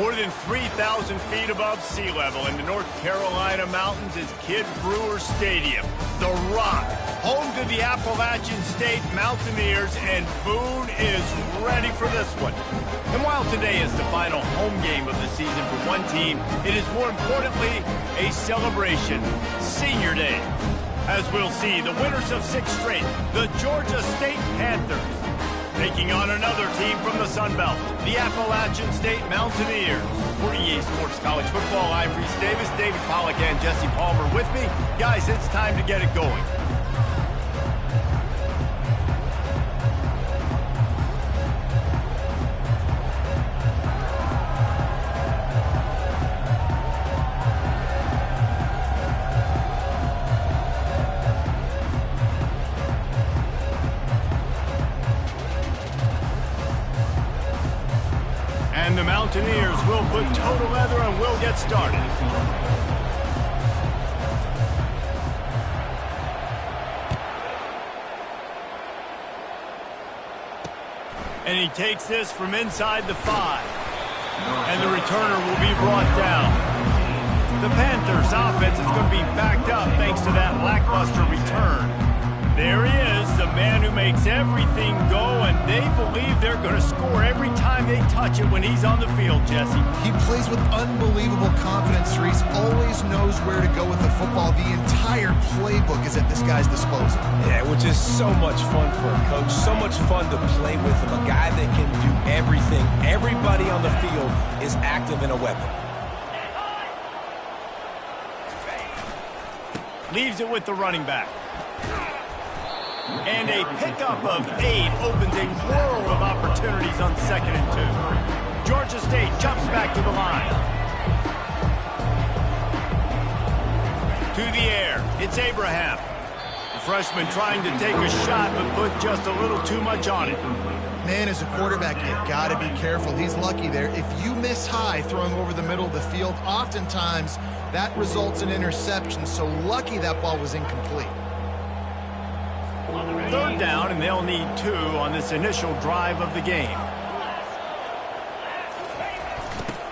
More than 3,000 feet above sea level in the North Carolina mountains is Kidd Brewer Stadium, the Rock, home to the Appalachian State Mountaineers, and Boone is ready for this one. And while today is the final home game of the season for one team, it is more importantly a celebration, Senior Day. As we'll see, the winners of 6 straight, the Georgia State Panthers, taking on another team from the Sun Belt, the Appalachian State Mountaineers. For EA Sports College Football, I'm Reese Davis, David Pollack, and Jesse Palmer with me. Guys, it's time to get it going. And the Mountaineers will put total leather and we'll get started. And he takes this from inside the 5. And the returner will be brought down. The Panthers' offense is going to be backed up thanks to that lackluster return. There he is, the man who makes everything go, and they believe they're going to score every time they touch it when he's on the field, Jesse. He plays with unbelievable confidence, Reese. Always knows where to go with the football. The entire playbook is at this guy's disposal. Yeah, which is so much fun for a coach. So much fun to play with him. A guy that can do everything. Everybody on the field is active in a weapon. Leaves it with the running back. And a pickup of 8 opens a world of opportunities on 2nd and 2. Georgia State jumps back to the line. To the air, it's Abraham. The freshman trying to take a shot, but put just a little too much on it. Man, as a quarterback, you got to be careful. He's lucky there. If you miss high throwing over the middle of the field, oftentimes that results in interception. So lucky that ball was incomplete. 3rd down, and they'll need 2 on this initial drive of the game.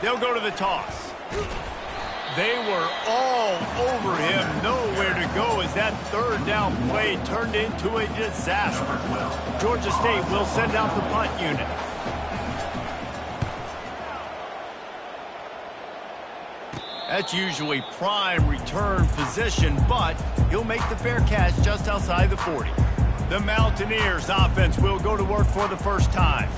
They'll go to the toss. They were all over him, nowhere to go as that 3rd down play turned into a disaster. Georgia State will send out the punt unit. That's usually prime return position, but he'll make the fair catch just outside the 40. The Mountaineers offense will go to work for the first time.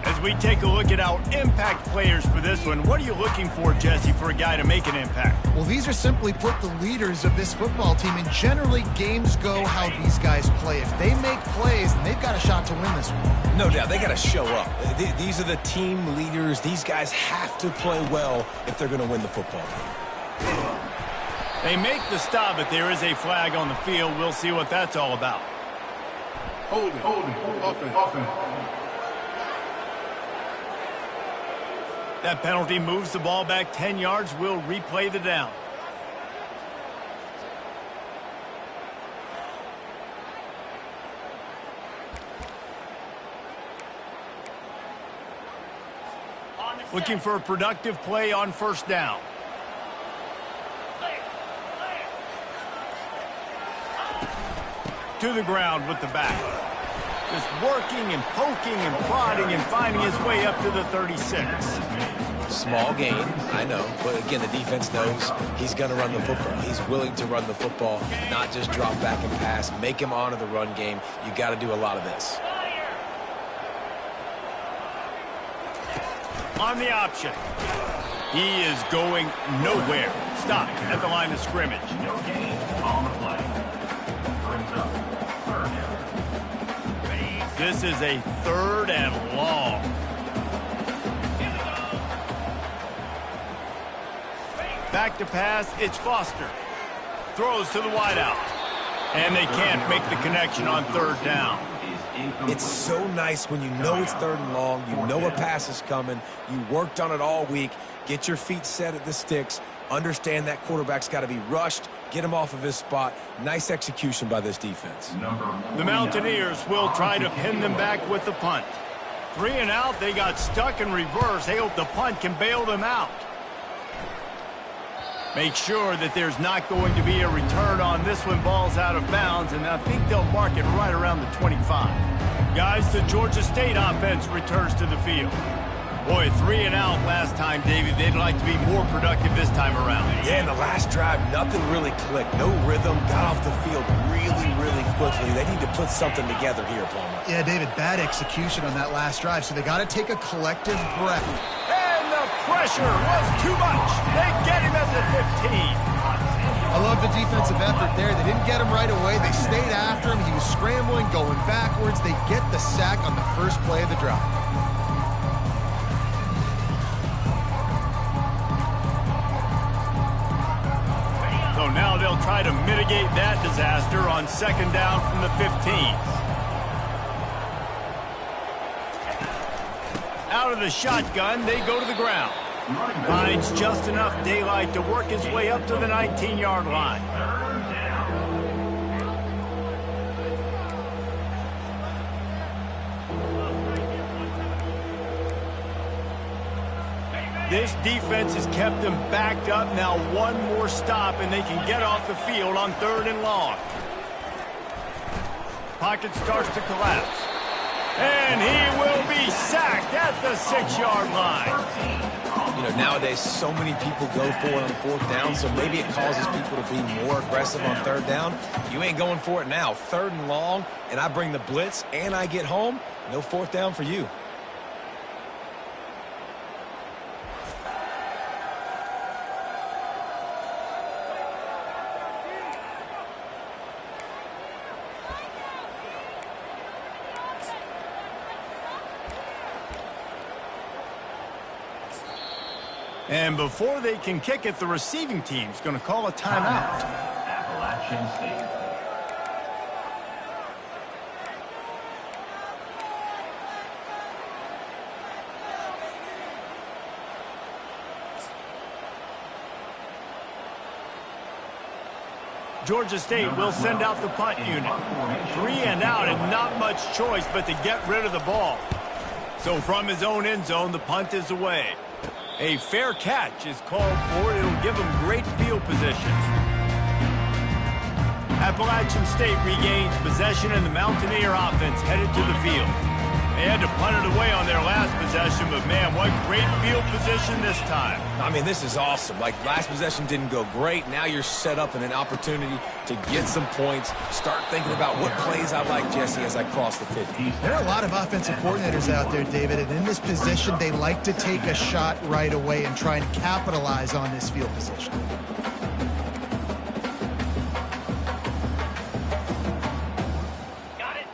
As we take a look at our impact players for this one, what are you looking for, Jesse, for a guy to make an impact? Well, these are simply put the leaders of this football team, and generally games go how these guys play. If they make plays, then they've got a shot to win this one. No doubt, they got to show up. These are the team leaders. These guys have to play well if they're going to win the football game. They make the stop, but there is a flag on the field. We'll see what that's all about. Holding, offense. That penalty moves the ball back 10 yards. We'll replay the down. Looking for a productive play on 1st down. To the ground with the back. Just working and poking and prodding and finding his way up to the 36. Small gain, I know, but again, the defense knows he's going to run the football. He's willing to run the football, not just drop back and pass, make him honor the run game. You got to do a lot of this. On the option. He is going nowhere. Stopped at the line of scrimmage. No gain on the play. Brings up 3rd down. This is a 3rd and long. Back to pass, it's Foster. Throws to the wideout. And they can't make the connection on 3rd down. It's so nice when you know it's 3rd and long, you know a pass is coming, you worked on it all week, get your feet set at the sticks, understand that quarterback's got to be rushed, get him off of his spot. Nice execution by this defense. The Mountaineers will try to pin them back with the punt. 3 and out, they got stuck in reverse. They hope the punt can bail them out. Make sure that there's not going to be a return on this when ball's out of bounds, and I think they'll mark it right around the 25. Guys, the Georgia State offense returns to the field. Boy, 3 and out last time, David. They'd like to be more productive this time around. Yeah, in the last drive, nothing really clicked. No rhythm, got off the field really, really quickly. They need to put something together here, Palmer. Yeah, David, bad execution on that last drive, so they got to take a collective breath. And the pressure was too much. They get him at the 15. I love the defensive effort there. They didn't get him right away. They stayed after him. He was scrambling, going backwards. They get the sack on the first play of the drive. So now they'll try to mitigate that disaster on 2nd down from the 15. Out of the shotgun, they go to the ground. Finds just enough daylight to work his way up to the 19-yard line. This defense has kept them backed up. Now one more stop, and they can get off the field on 3rd and long. Pocket starts to collapse. And he will be sacked at the 6-yard line. You know, nowadays, so many people go for it on 4th down, so maybe it causes people to be more aggressive on 3rd down. You ain't going for it now. 3rd and long, and I bring the blitz, and I get home. No 4th down for you. And before they can kick it, the receiving team's going to call a timeout. Appalachian State. Georgia State will send out the punt unit. 3 and out and not much choice but to get rid of the ball. So from his own end zone, the punt is away. A fair catch is called for. It'll give them great field position. Appalachian State regains possession, and the Mountaineer offense headed to the field. They had to punt it away on their last possession, but man, what great field position this time. I mean, this is awesome. Like, last possession didn't go great. Now you're set up in an opportunity to get some points. Start thinking about what plays I like, Jesse, as I cross the 50. There are a lot of offensive coordinators out there, David, and in this position, they like to take a shot right away and try and capitalize on this field position.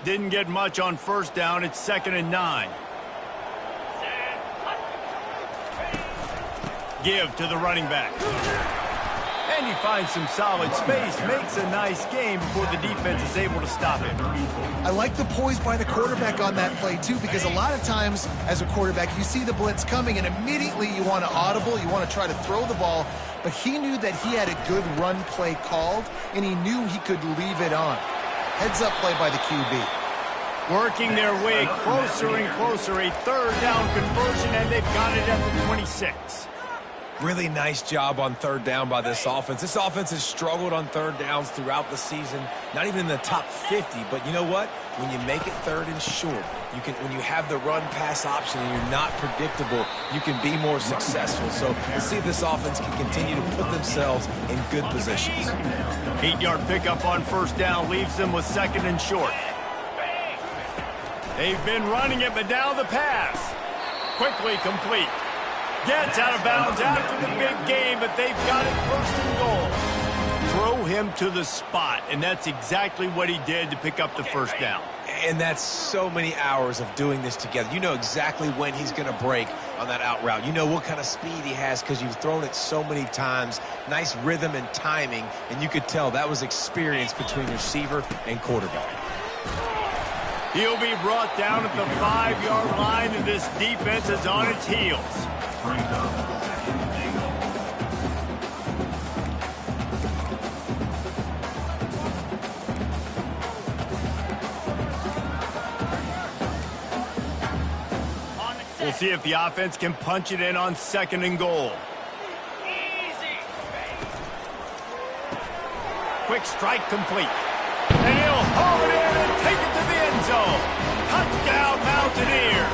Didn't get much on 1st down. It's 2nd and 9. Give to the running back. And he finds some solid space. Makes a nice game before the defense is able to stop him. I like the poise by the quarterback on that play, too, because a lot of times as a quarterback, you see the blitz coming, and immediately you want to audible, you want to try to throw the ball, but he knew that he had a good run play called, and he knew he could leave it on. Heads-up play by the QB. Working their way closer and closer. A 3rd down conversion, and they've got it at the 26. Really nice job on 3rd down by this offense. This offense has struggled on 3rd downs throughout the season, not even in the top 50. But you know what? When you make it 3rd and short, you can. When you have the run-pass option and you're not predictable, you can be more successful. So let's see if this offense can continue to put themselves in good positions. 8-yard pickup on 1st down leaves them with 2nd and short. They've been running it, but now the pass. Quickly complete. Gets out of bounds after the big game, but they've got it 1st and goal. Throw him to the spot, and that's exactly what he did to pick up the 1st down. And that's so many hours of doing this together. You know exactly when he's going to break on that out route. You know what kind of speed he has because you've thrown it so many times. Nice rhythm and timing, and you could tell that was experience between receiver and quarterback. He'll be brought down at the 5-yard line, and this defense is on its heels. Brings up 2nd and 8. We'll see if the offense can punch it in on 2nd and goal. Quick strike complete. And he'll haul it in and take it to the end zone. Touchdown, Mountaineers.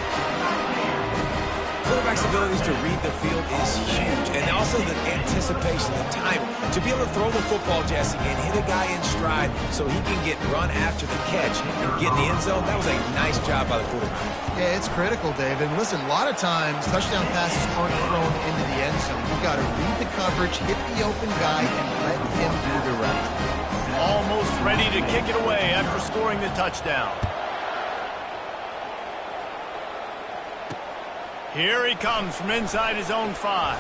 Quarterback's abilities to read the field is huge, and also the anticipation, the time to be able to throw the football, Jesse, and hit a guy in stride so he can get run after the catch and get in the end zone. That was a nice job by the quarterback. Yeah, it's critical, David. And listen, a lot of times touchdown passes aren't thrown into the end zone. You've got to read the coverage, hit the open guy, and let him do the rest. Almost ready to kick it away after scoring the touchdown. Here he comes from inside his own 5.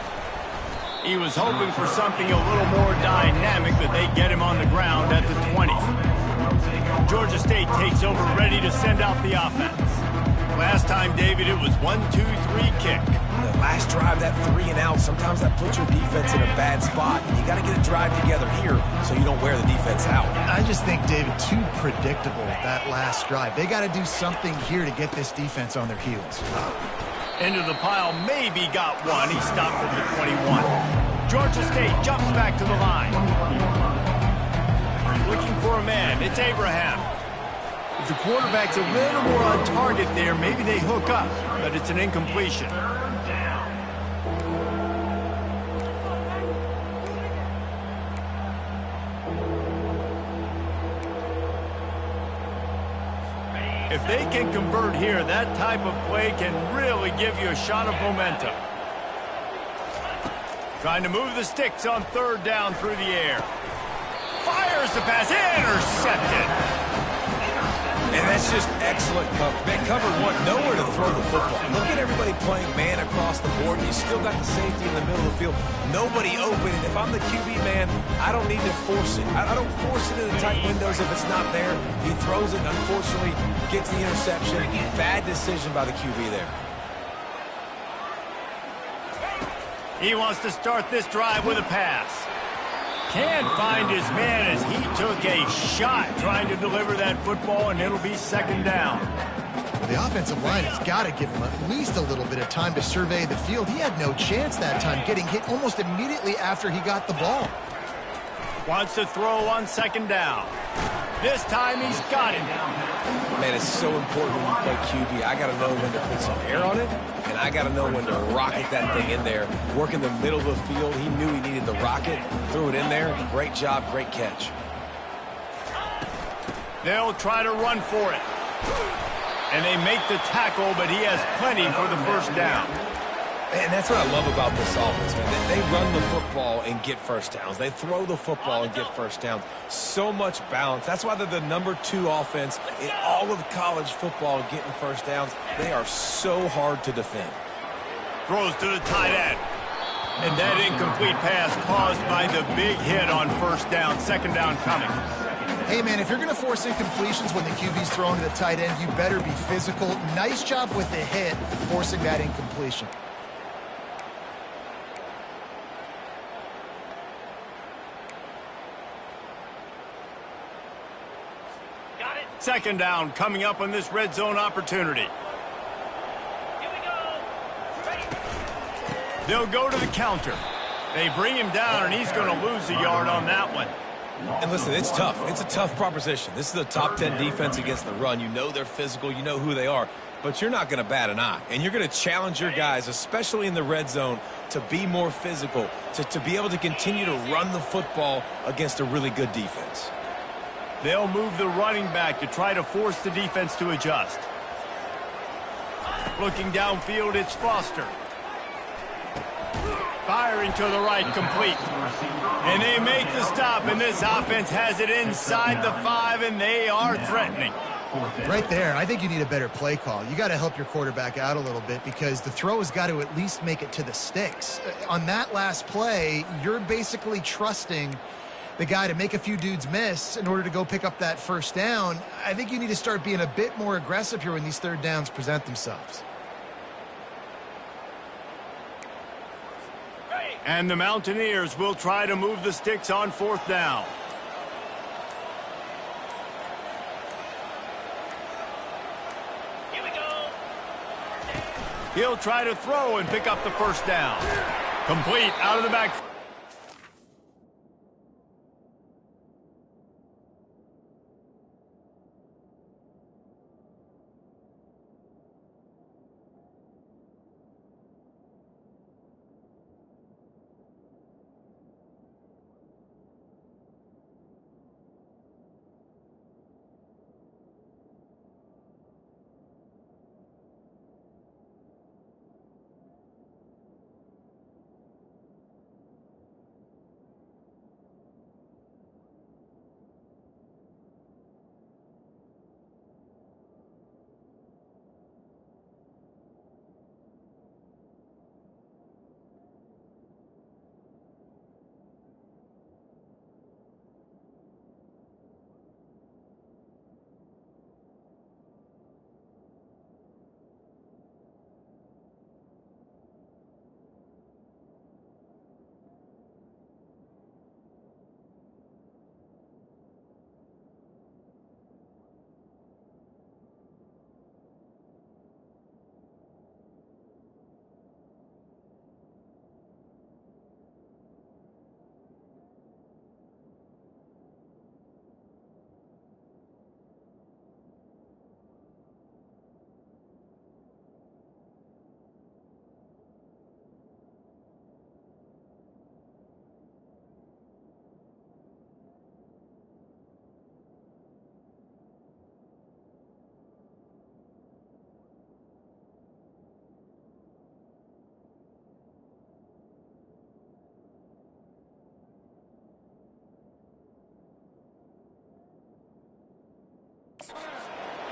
He was hoping for something a little more dynamic, but they get him on the ground at the 20. Georgia State takes over, ready to send out the offense. Last time, David, it was 1-2-3 kick. The last drive, that 3 and out, sometimes that puts your defense in a bad spot. And you got to get a drive together here so you don't wear the defense out. I just think, David, too predictable, that last drive. They got to do something here to get this defense on their heels. Into the pile, maybe got one. He stopped at the 21. Georgia State jumps back to the line. Looking for a man. It's Abraham. If the quarterback's a little more on target there, maybe they hook up, but it's an incompletion. If they can convert here, that type of play can really give you a shot of momentum. Trying to move the sticks on 3rd down through the air. Fires the pass, intercepted. And that's just excellent coverage. Man, cover 1, nowhere to throw the football. Look at everybody playing man across the board. You still got the safety in the middle of the field. Nobody open. And if I'm the QB, man, I don't need to force it. I don't force it in the tight windows if it's not there. He throws it, unfortunately, gets the interception. Bad decision by the QB there. He wants to start this drive with a pass. Can't find his man as he took a shot trying to deliver that football, and it'll be 2nd down. The offensive line has got to give him at least a little bit of time to survey the field. He had no chance that time, getting hit almost immediately after he got the ball. Wants to throw on 2nd down. This time he's got it. Man, it's so important when you play QB. I got to know when to put some air on it, and I got to know when to rocket that thing in there. Work in the middle of the field. He knew he needed the rocket. Threw it in there. Great job, great catch. They'll try to run for it. And they make the tackle, but he has plenty for the 1st down. And that's what I love about this offense, man. They run the football and get 1st downs. They throw the football and get 1st downs. So much balance. That's why they're the #2 offense in all of college football getting 1st downs. They are so hard to defend. Throws to the tight end. And that incomplete pass caused by the big hit on 1st down. 2nd down coming. Hey, man, if you're going to force incompletions when the QB's throwing to the tight end, you better be physical. Nice job with the hit, forcing that incompletion. Got it. 2nd down coming up on this red zone opportunity. Here we go. Ready. They'll go to the counter. They bring him down, and he's going to lose a yard on that one. And listen, it's tough. It's a tough proposition. This is a top 10 defense against the run. You know they're physical. You know who they are. But you're not going to bat an eye. And you're going to challenge your guys, especially in the red zone, to be more physical, to be able to continue to run the football against a really good defense. They'll move the running back to try to force the defense to adjust. Looking downfield, it's Foster. Firing to the right, complete. And they make the stop, and this offense has it inside the 5, and they are threatening. Right there, I think you need a better play call. You got to help your quarterback out a little bit because the throw has got to at least make it to the sticks. On that last play, you're basically trusting the guy to make a few dudes miss in order to go pick up that 1st down. I think you need to start being a bit more aggressive here when these 3rd downs present themselves. And the Mountaineers will try to move the sticks on 4th down. Here we go. He'll try to throw and pick up the first down. Complete out of the back.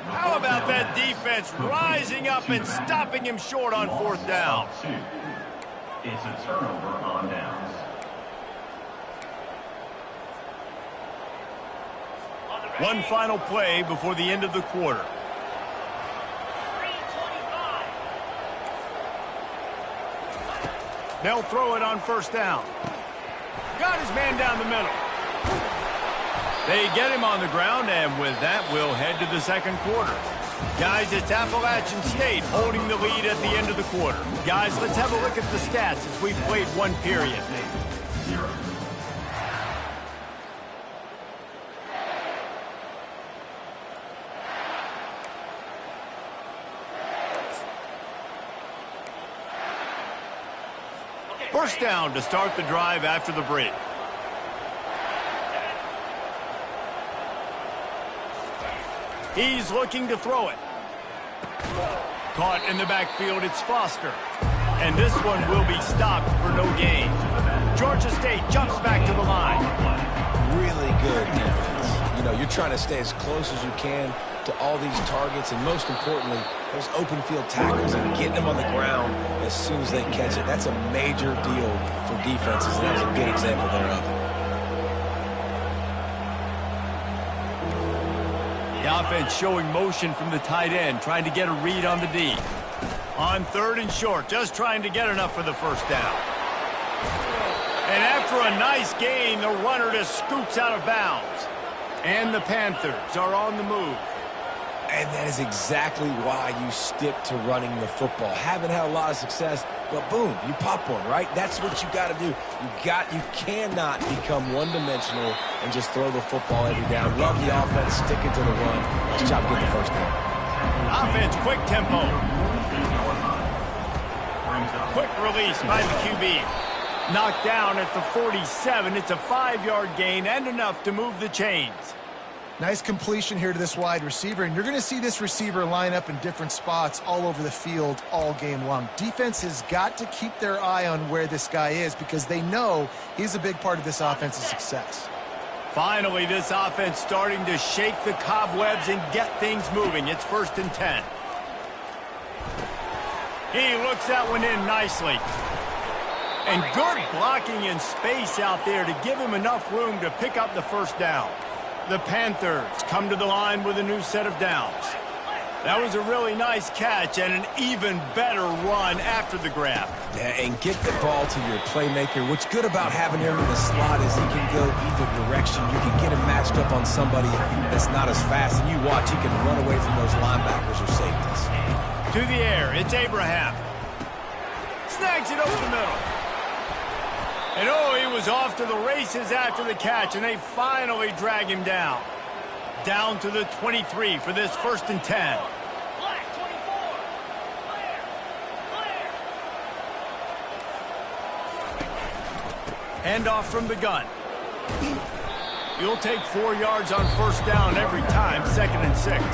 How about that defense rising up and stopping him short on fourth down? It's a turnover on downs. One final play before the end of the quarter. They'll throw it on first down. Got his man down the middle. They get him on the ground, and with that, we'll head to the second quarter. Guys, it's Appalachian State holding the lead at the end of the quarter. Guys, let's have a look at the stats as we've played one period. First down to start the drive after the break. He's looking to throw it. Caught in the backfield, it's Foster. And this one will be stopped for no gain. Georgia State jumps back to the line. Really good defense. You know, you're trying to stay as close as you can to all these targets, and most importantly, those open field tackles and getting them on the ground as soon as they catch it. That's a major deal for defenses, and that was a good example thereof. The offense showing motion from the tight end, trying to get a read on the D. On third and short, just trying to get enough for the first down. And after a nice gain, the runner just scoops out of bounds. And the Panthers are on the move. And that is exactly why you stick to running the football. Haven't had a lot of success, but boom, you pop one, right? That's what you got to do. You cannot become one-dimensional and just throw the football every down. Love the offense, sticking to the run. Nice job getting the first down. Offense, quick tempo. Quick release by the QB. Knocked down at the 47. It's a 5-yard gain and enough to move the chains. Nice completion here to this wide receiver, and you're going to see this receiver line up in different spots all over the field all game long. Defense has got to keep their eye on where this guy is because they know he's a big part of this offense's success. Finally, this offense starting to shake the cobwebs and get things moving. It's 1st and 10. He looks that one in nicely. And good blocking in space out there to give him enough room to pick up the first down. The Panthers come to the line with a new set of downs. That was a really nice catch and an even better run after the grab. Yeah, and get the ball to your playmaker. What's good about having him in the slot is he can go either direction. You can get him matched up on somebody that's not as fast, and you watch, he can run away from those linebackers or safeties. To the air, it's Abraham. Snags it over the middle. And oh, he was off to the races after the catch, and they finally drag him down. Down to the 23 for this 1st and 10. Handoff from the gun. You'll take 4 yards on 1st down every time, 2nd and 6.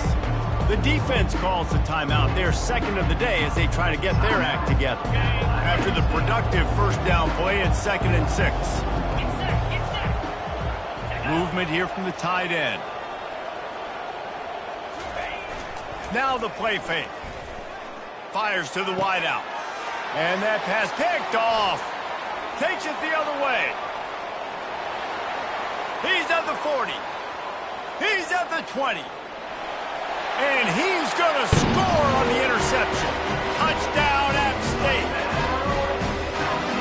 The defense calls the timeout. They're 2nd of the day as they try to get their act together. After the productive 1st down play, it's 2nd and 6. Movement here from the tight end. Now the play fake. Fires to the wideout. And that pass picked off. Takes it the other way. He's at the 40. He's at the 20. And he's going to score on the interception. Touchdown, App State.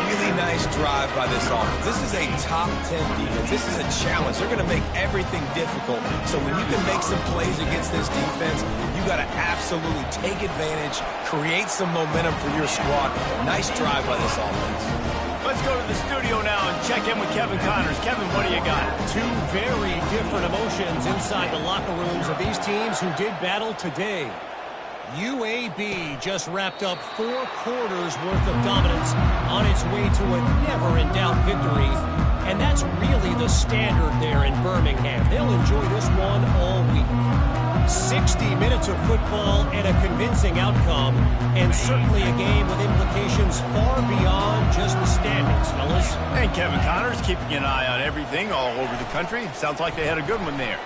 Really nice drive by this offense. This is a top 10 defense. This is a challenge. They're going to make everything difficult. So when you can make some plays against this defense, you got to absolutely take advantage, create some momentum for your squad. Nice drive by this offense. Let's go to the studio now and check in with Kevin Connors. Kevin, what do you got? Two very different emotions inside the locker rooms of these teams who did battle today. UAB just wrapped up 4 quarters worth of dominance on its way to a never-in-doubt victory. And that's really the standard there in Birmingham. They'll enjoy this one all week. 60 minutes of football and a convincing outcome, and certainly a game with implications far beyond just the standings, fellas. And Kevin Connors keeping an eye on everything all over the country. Sounds like they had a good one there.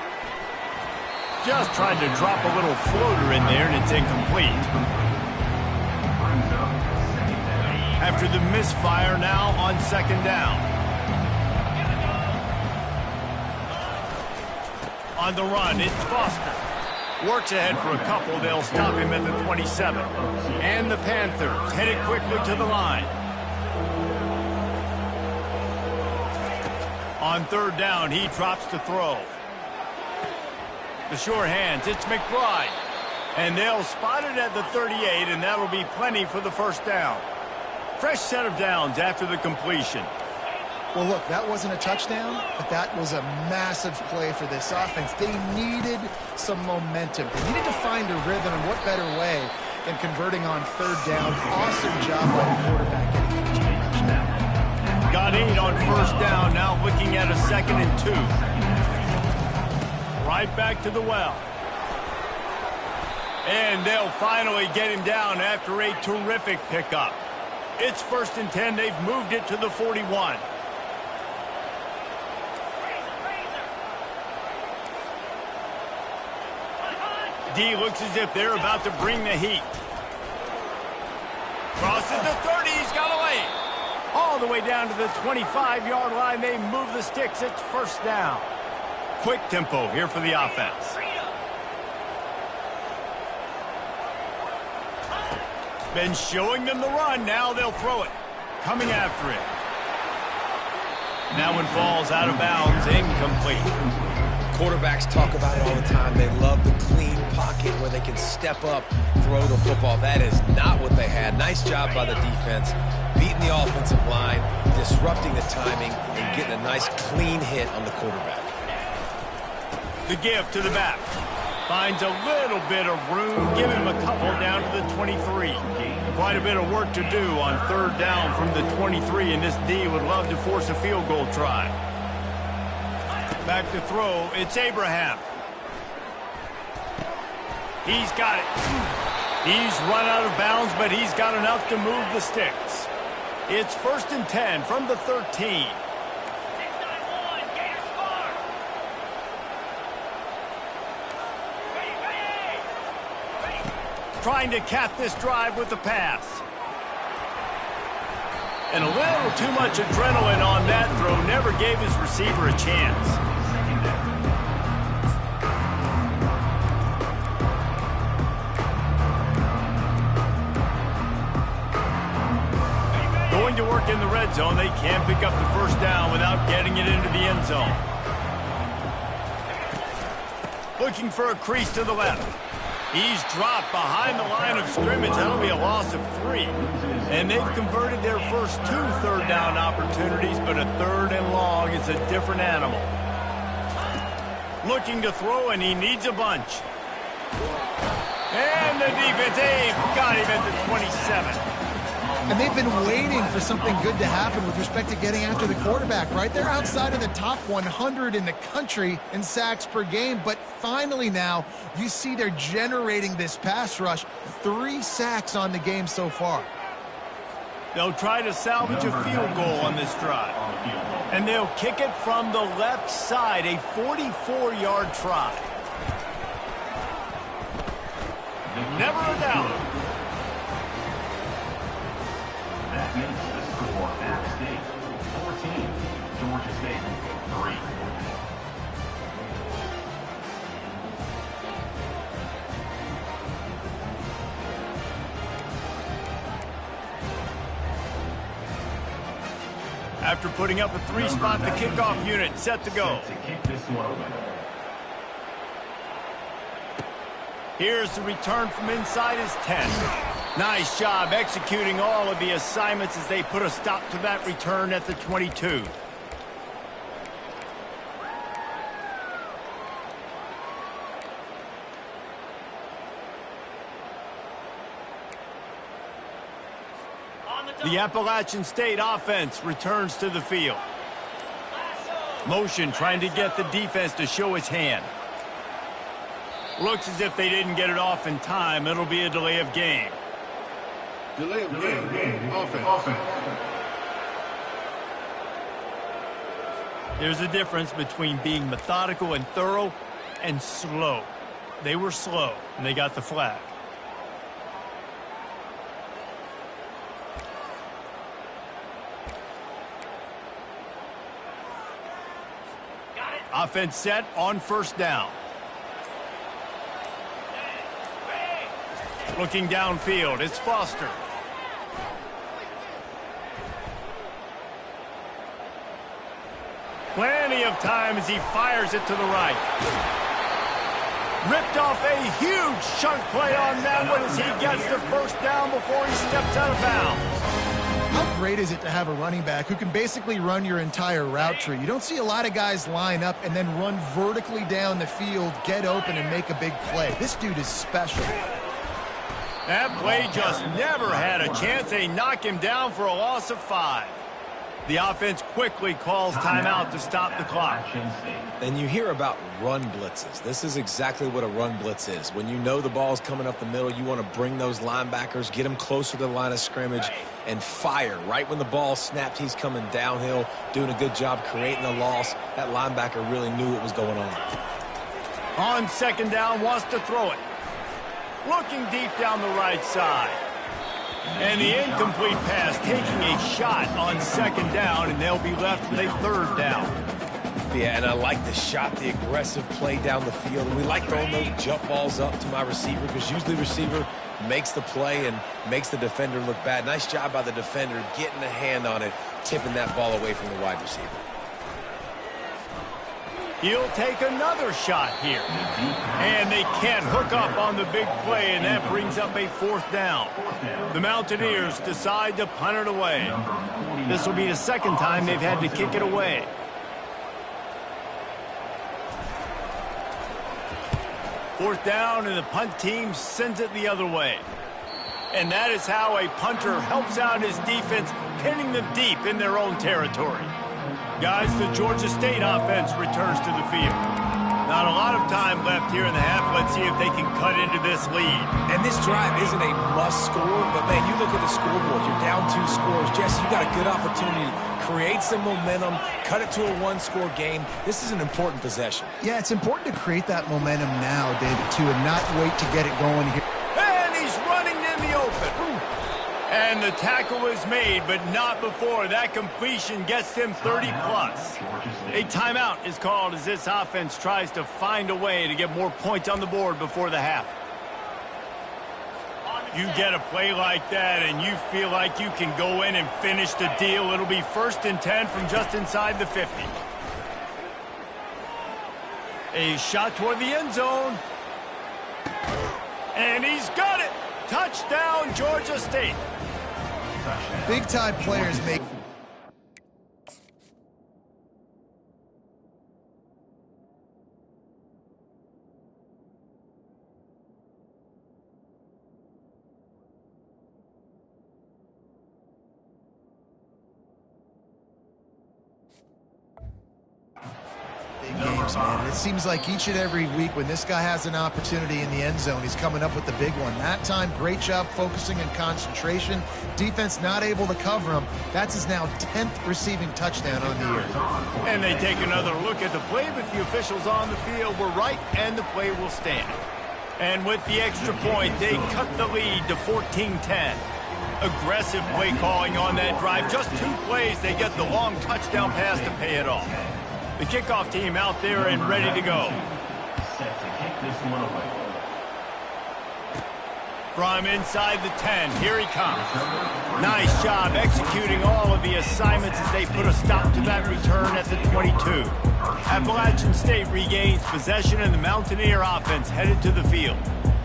Just tried to drop a little floater in there, and it's incomplete. After the misfire, now on 2nd down. On the run, it's Foster. Works ahead for a couple. They'll stop him at the 27. And the Panthers headed quickly to the line. On 3rd down, he drops to throw. The sure hands, it's McBride. And they'll spot it at the 38, and that'll be plenty for the 1st down. Fresh set of downs after the completion. Well, look, that wasn't a touchdown, but that was a massive play for this offense. They needed some momentum. They needed to find a rhythm, and what better way than converting on 3rd down. Awesome job by the quarterback getting first progression. Got 8 on 1st down, now looking at a 2nd and 2. Right back to the well. And they'll finally get him down after a terrific pickup. It's 1st and 10. They've moved it to the 41. D looks as if they're about to bring the heat. Crosses the 30. He's got away. All the way down to the 25-yard line. They move the sticks. It's 1st down. Quick tempo here for the offense. Been showing them the run. Now they'll throw it. Coming after it. That one falls out of bounds. Incomplete. Quarterbacks talk about it all the time. They love the clean pocket where they can step up, throw the football. That is not what they had. Nice job by the defense, beating the offensive line, disrupting the timing, and getting a nice clean hit on the quarterback. The give to the back. Finds a little bit of room. Give him a couple down to the 23. Quite a bit of work to do on 3rd down from the 23, and this D would love to force a field goal try. Back to throw, it's Abraham. He's got it. He's run out of bounds, but he's got enough to move the sticks. It's 1st and 10 from the 13. Trying to cap this drive with the pass. And a little too much adrenaline on that throw. Never gave his receiver a chance. Going to work in the red zone. They can't pick up the 1st down without getting it into the end zone. Looking for a crease to the left. He's dropped behind the line of scrimmage. That'll be a loss of 3. And they've converted their first 2 third-down opportunities, but a 3rd and long is a different animal. Looking to throw, and he needs a bunch. And the defense, got him at the 27. And they've been waiting for something good to happen with respect to getting after the quarterback, right? They're outside of the top 100 in the country in sacks per game, but finally now you see they're generating this pass rush. 3 sacks on the game so far. They'll try to salvage a field goal on this drive. And they'll kick it from the left side, a 44-yard try. Never a doubt. That makes the score App State 14, Georgia State 3. After putting up a 3-spot, the kickoff unit set to go. To kick this one away. Here's the return from inside his 10. Nice job executing all of the assignments as they put a stop to that return at the 22. The Appalachian State offense returns to the field. Motion trying to get the defense to show his hand. Looks as if they didn't get it off in time. It'll be a delay of game. Delay of game. Offense. There's a difference between being methodical and thorough and slow. They were slow, and they got the flag. Offense set on first down. Looking downfield, it's Foster. Plenty of time as he fires it to the right. Ripped off a huge chunk play on that one as he gets the first down before he steps out of bounds. How great is it to have a running back who can basically run your entire route tree? You don't see a lot of guys line up and then run vertically down the field, get open, and make a big play. This dude is special. That play just never had a chance. They knock him down for a loss of 5. The offense quickly calls timeout to stop the clock. And you hear about run blitzes. This is exactly what a run blitz is. When you know the ball's coming up the middle, you want to bring those linebackers, get them closer to the line of scrimmage, and fire. Right when the ball snapped, he's coming downhill, doing a good job creating a loss. That linebacker really knew what was going on. On second down, wants to throw it. Looking deep down the right side. And the incomplete pass taking a shot on second down, and they'll be left with a third down. Yeah, and I like the shot, the aggressive play down the field. And we like throwing those jump balls up to my receiver because usually the receiver makes the play and makes the defender look bad. Nice job by the defender getting a hand on it, tipping that ball away from the wide receiver. He'll take another shot here. And they can't hook up on the big play, and that brings up a fourth down. The Mountaineers decide to punt it away. This will be the second time they've had to kick it away. Fourth down, and the punt team sends it the other way. And that is how a punter helps out his defense, pinning them deep in their own territory. Guys, the Georgia State offense returns to the field. Not a lot of time left here in the half. Let's see if they can cut into this lead. And this drive isn't a must score, but man, you look at the scoreboard, you're down 2 scores. Jesse, you got a good opportunity to create some momentum, cut it to a 1-score game. This is an important possession. Yeah, it's important to create that momentum now, David, too, and not wait to get it going here. And he's running in the open. And the tackle is made, but not before. That completion gets them 30-plus. A timeout is called as this offense tries to find a way to get more points on the board before the half. You get a play like that and you feel like you can go in and finish the deal. It'll be 1st and 10 from just inside the 50. A shot toward the end zone. And he's got it. Touchdown, Georgia State. touchdown. Big-time players make... Big games, man. And it seems like each and every week when this guy has an opportunity in the end zone, he's coming up with the big one. That time, great job focusing and concentration. Defense not able to cover him. That's his now 10th receiving touchdown on the year. And they take another look at the play, but the officials on the field were right, and the play will stand. And with the extra point, they cut the lead to 14-10. Aggressive play calling on that drive. Just 2 plays, they get the long touchdown pass to pay it off. The kickoff team out there and ready to go. Set to kick this one away. From inside the 10, here he comes. Nice job executing all of the assignments as they put a stop to that return at the 22. Appalachian State regains possession and the Mountaineer offense headed to the field.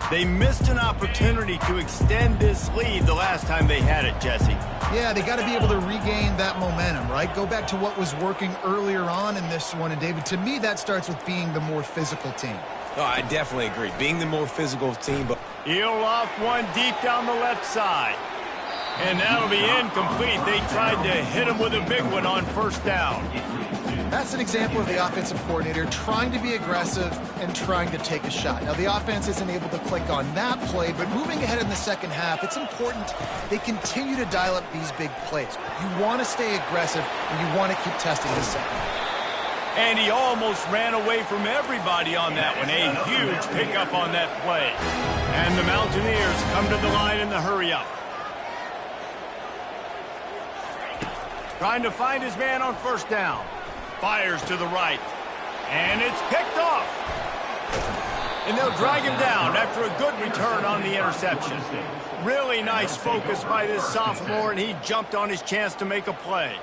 They missed an opportunity to extend this lead the last time they had it, Jesse. Yeah, they got to be able to regain that momentum, right? Go back to what was working earlier on in this one. And, David, to me, that starts with being the more physical team. Oh, I definitely agree. Being the more physical team, but... He'll loft one deep down the left side. And that'll be incomplete. They tried to hit him with a big one on first down. That's an example of the offensive coordinator trying to be aggressive and trying to take a shot. Now, the offense isn't able to click on that play, but moving ahead in the second half, it's important they continue to dial up these big plays. You want to stay aggressive, and you want to keep testing the second half. And he almost ran away from everybody on that one. A huge pickup on that play. And the Mountaineers come to the line in the hurry-up. Trying to find his man on first down. Fires to the right. And it's picked off. And they'll drag him down after a good return on the interception. Really nice focus by this sophomore, and he jumped on his chance to make a play.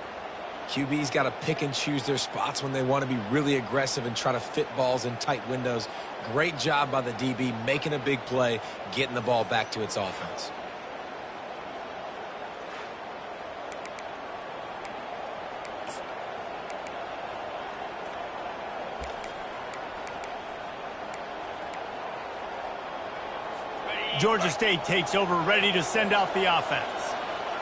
QB's got to pick and choose their spots when they want to be really aggressive and try to fit balls in tight windows. Great job by the DB making a big play, getting the ball back to its offense. Georgia State takes over, ready to send out the offense.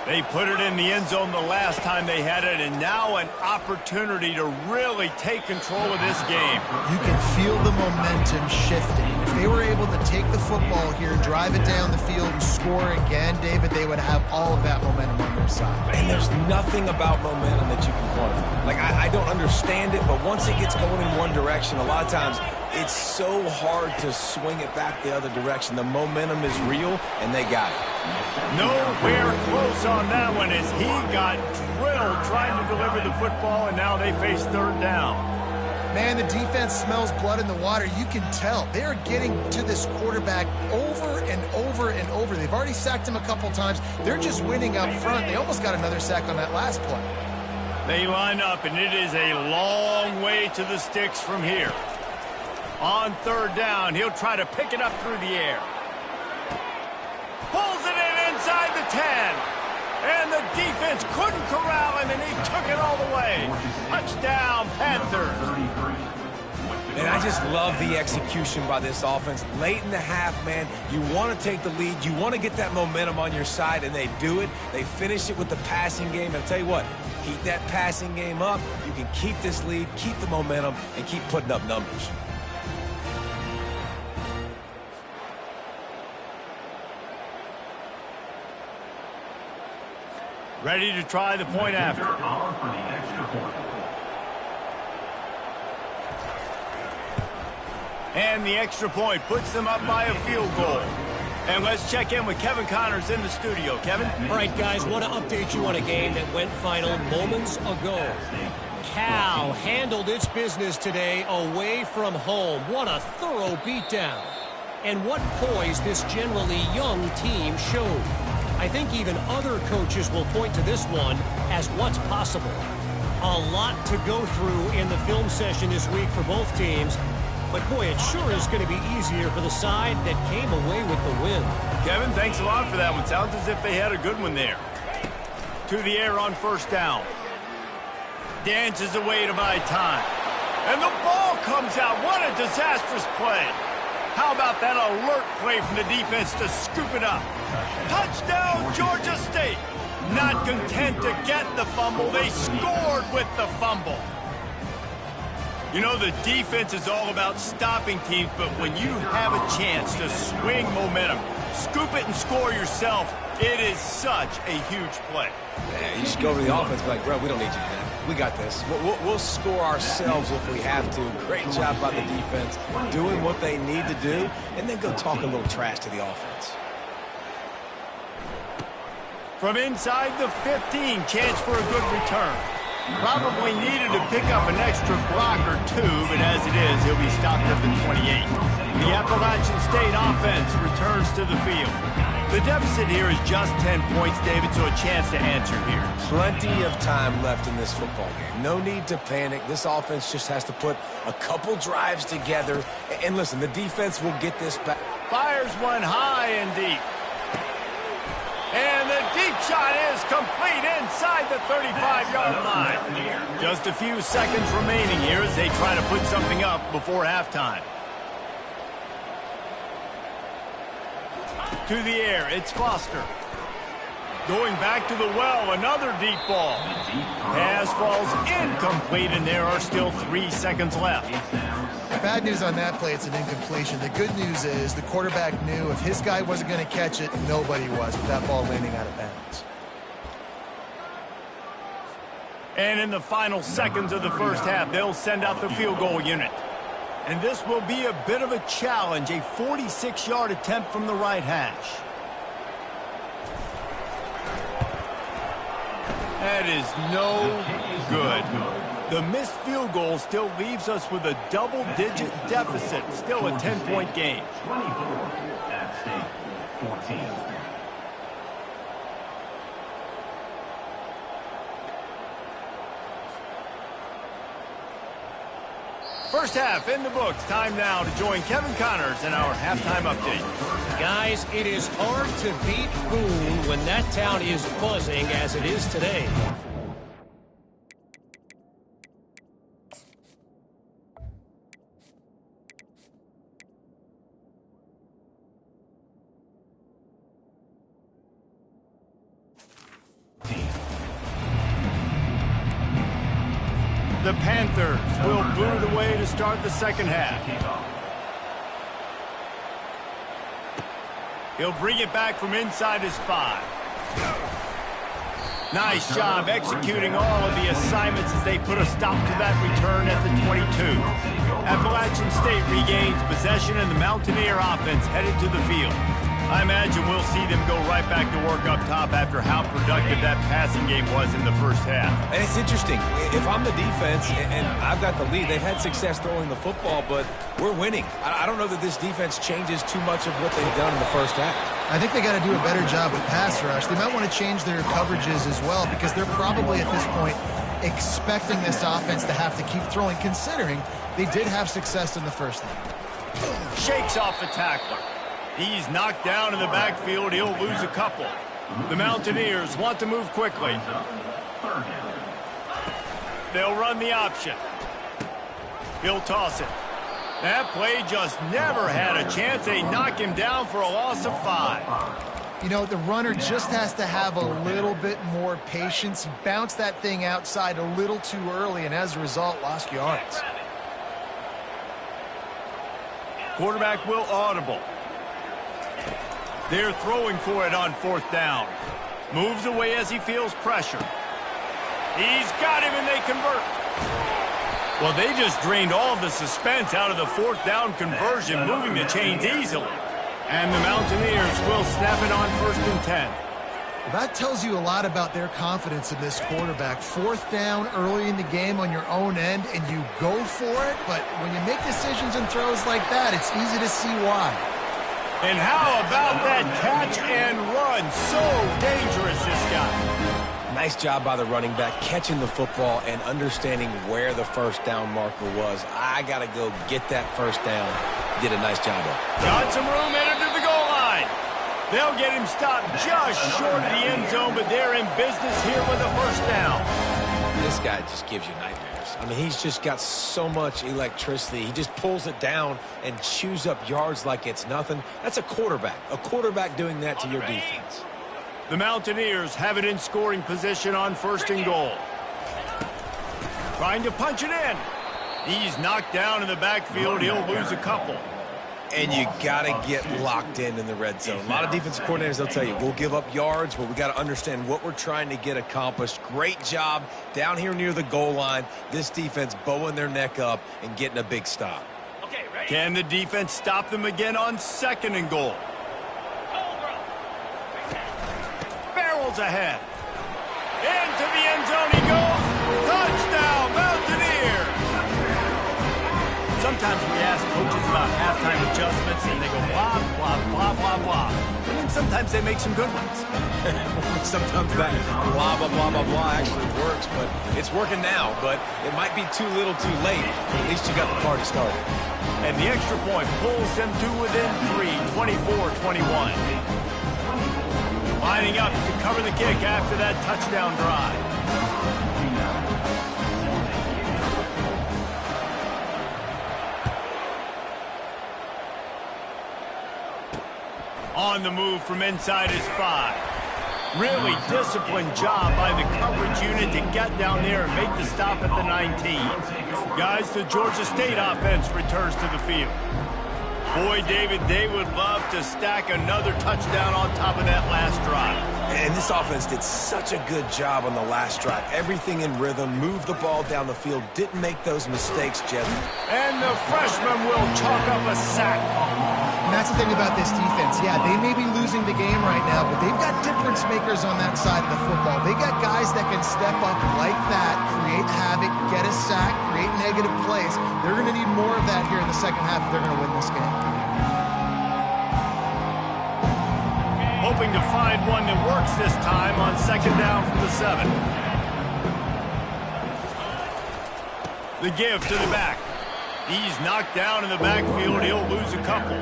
They put it in the end zone the last time they had it, and now an opportunity to really take control of this game. You can feel the momentum shifting. If they were able to take the football here, drive it down the field, and score again, David, they would have all of that momentum on their side. And there's nothing about momentum that you can quantify. Like, I don't understand it, but once it gets going in one direction, a lot of times it's so hard to swing it back the other direction. The momentum is real, and they got it. Nowhere close on that one as he got drilled trying to deliver the football, and now they face third down. Man, the defense smells blood in the water. You can tell. They are getting to this quarterback over and over and over. They've already sacked him a couple times. They're just winning up front. They almost got another sack on that last play. They line up, and it is a long way to the sticks from here. On third down, he'll try to pick it up through the air. Pulls it in inside the 10. And the defense couldn't corral him, and he took it all the way. Touchdown, Panthers. And I just love the execution by this offense. Late in the half, man, you want to take the lead. You want to get that momentum on your side, and they do it. They finish it with the passing game. And I'll tell you what, keep that passing game up. You can keep this lead, keep the momentum, and keep putting up numbers. Ready to try the point after. On for the extra point. And the extra point puts them up by a field goal. And let's check in with Kevin Connors in the studio. Kevin? All right, guys, want to update you on a game that went final moments ago. Cal handled its business today away from home. What a thorough beatdown. And what poise this generally young team showed. I think even other coaches will point to this one as what's possible. A lot to go through in the film session this week for both teams. But, boy, it sure is going to be easier for the side that came away with the win. Kevin, thanks a lot for that one. Sounds as if they had a good one there. to the air on first down. Dances away to buy time. And the ball comes out. What a disastrous play. How about that alert play from the defense to scoop it up? Touchdown, Georgia State. Not content to get the fumble, they scored with the fumble. You know, the defense is all about stopping teams, but when you have a chance to swing momentum, scoop it and score yourself, it is such a huge play. Yeah, you just go over to the offense and be like, bro, we don't need you to do that. We got this. We'll score ourselves if we have to. Great job by the defense, doing what they need to do, and then go talk a little trash to the offense. From inside the 15, chance for a good return. Probably needed to pick up an extra block or two, but as it is, he'll be stopped at the 28. The Appalachian State offense returns to the field. The deficit here is just 10 points, David, so a chance to answer here. Plenty of time left in this football game. No need to panic. This offense just has to put a couple drives together. And listen, the defense will get this back. Fires one high and deep. And the deep shot is complete inside the 35-yard line. Just a few seconds remaining here as they try to put something up before halftime. To the air, it's Foster. Going back to the well, another deep ball. Pass falls incomplete, and there are still 3 seconds left. Bad news on that play, it's an incompletion. The good news is the quarterback knew if his guy wasn't going to catch it, nobody was with that ball landing out of bounds. And in the final seconds of the first half, they'll send out the field goal unit. And this will be a bit of a challenge, a 46-yard attempt from the right hash. That is no good. The missed field goal still leaves us with a double-digit deficit, still a 10-point game. 24 at stake, 14. First half in the books. Time now to join Kevin Connors in our halftime update. Guys, it is hard to beat Boone when that town is buzzing as it is today. The Panthers will boot it away to start the second half. He'll bring it back from inside his 5. Nice job executing all of the assignments as they put a stop to that return at the 22. Appalachian State regains possession and the Mountaineer offense headed to the field. I imagine we'll see them go right back to work up top after how productive that passing game was in the first half. And it's interesting. If I'm the defense and I've got the lead, they've had success throwing the football, but we're winning. I don't know that this defense changes too much of what they've done in the first half. I think they got to do a better job with pass rush. They might want to change their coverages as well because they're probably at this point expecting this offense to have to keep throwing, considering they did have success in the first half. Shakes off the tackler. He's knocked down in the backfield. He'll lose a couple. The Mountaineers want to move quickly. They'll run the option. He'll toss it. That play just never had a chance. They knock him down for a loss of 5. You know, the runner just has to have a little bit more patience. He bounced that thing outside a little too early, and as a result, lost yards. Quarterback will audible. They're throwing for it on 4th down. Moves away as he feels pressure. He's got him, and they convert. Well, they just drained all of the suspense out of the 4th down conversion, moving the chains easily. And the Mountaineers will snap it on 1st and 10. Well, that tells you a lot about their confidence in this quarterback. 4th down early in the game on your own end, and you go for it. But when you make decisions and throws like that, it's easy to see why. And how about that catch and run? So dangerous, this guy. Nice job by the running back, catching the football and understanding where the first down marker was. I got to go get that first down. Did a nice job of it. Got some room headed to the goal line. They'll get him stopped just short of the end zone, but they're in business here with a first down. This guy just gives you nightmares. I mean, he's just got so much electricity. He just pulls it down and chews up yards like it's nothing. That's a quarterback doing that to your defense. The Mountaineers have it in scoring position on first and goal. Trying to punch it in. He's knocked down in the backfield. He'll lose a couple. And you got to get locked in the red zone. A lot of defensive coordinators, they'll tell you, we'll give up yards, but we got to understand what we're trying to get accomplished. Great job down here near the goal line. This defense bowing their neck up and getting a big stop. Okay, ready? Can the defense stop them again on second and goal? Barrels ahead. Into the end zone he goes. Touchdown, Mountaineers! Sometimes we ask coaches about halftime adjustments, and they go blah, blah, blah, blah, blah. And then sometimes they make some good ones. Sometimes that blah, blah, blah, blah, blah actually works, but it's working now. But it might be too little too late. At least you got the party started. And the extra point pulls them to within 3, 24-21. Lining up to cover the kick after that touchdown drive. On the move from inside his 5. Really disciplined job by the coverage unit to get down there and make the stop at the 19. Guys, the Georgia State offense returns to the field. Boy, David, they would love to stack another touchdown on top of that last drive. And this offense did such a good job on the last drive. Everything in rhythm, moved the ball down the field, didn't make those mistakes, Jeff. And the freshman will chalk up a sack. And that's the thing about this defense. Yeah, they may be losing the game right now, but they've got difference makers on that side of the football. They got guys that can step up like that, create havoc, get a sack, create negative plays. They're going to need more of that here in the second half if they're going to win this game. Hoping to find one that works this time on second down from the 7. The give to the back. He's knocked down in the backfield. He'll lose a couple.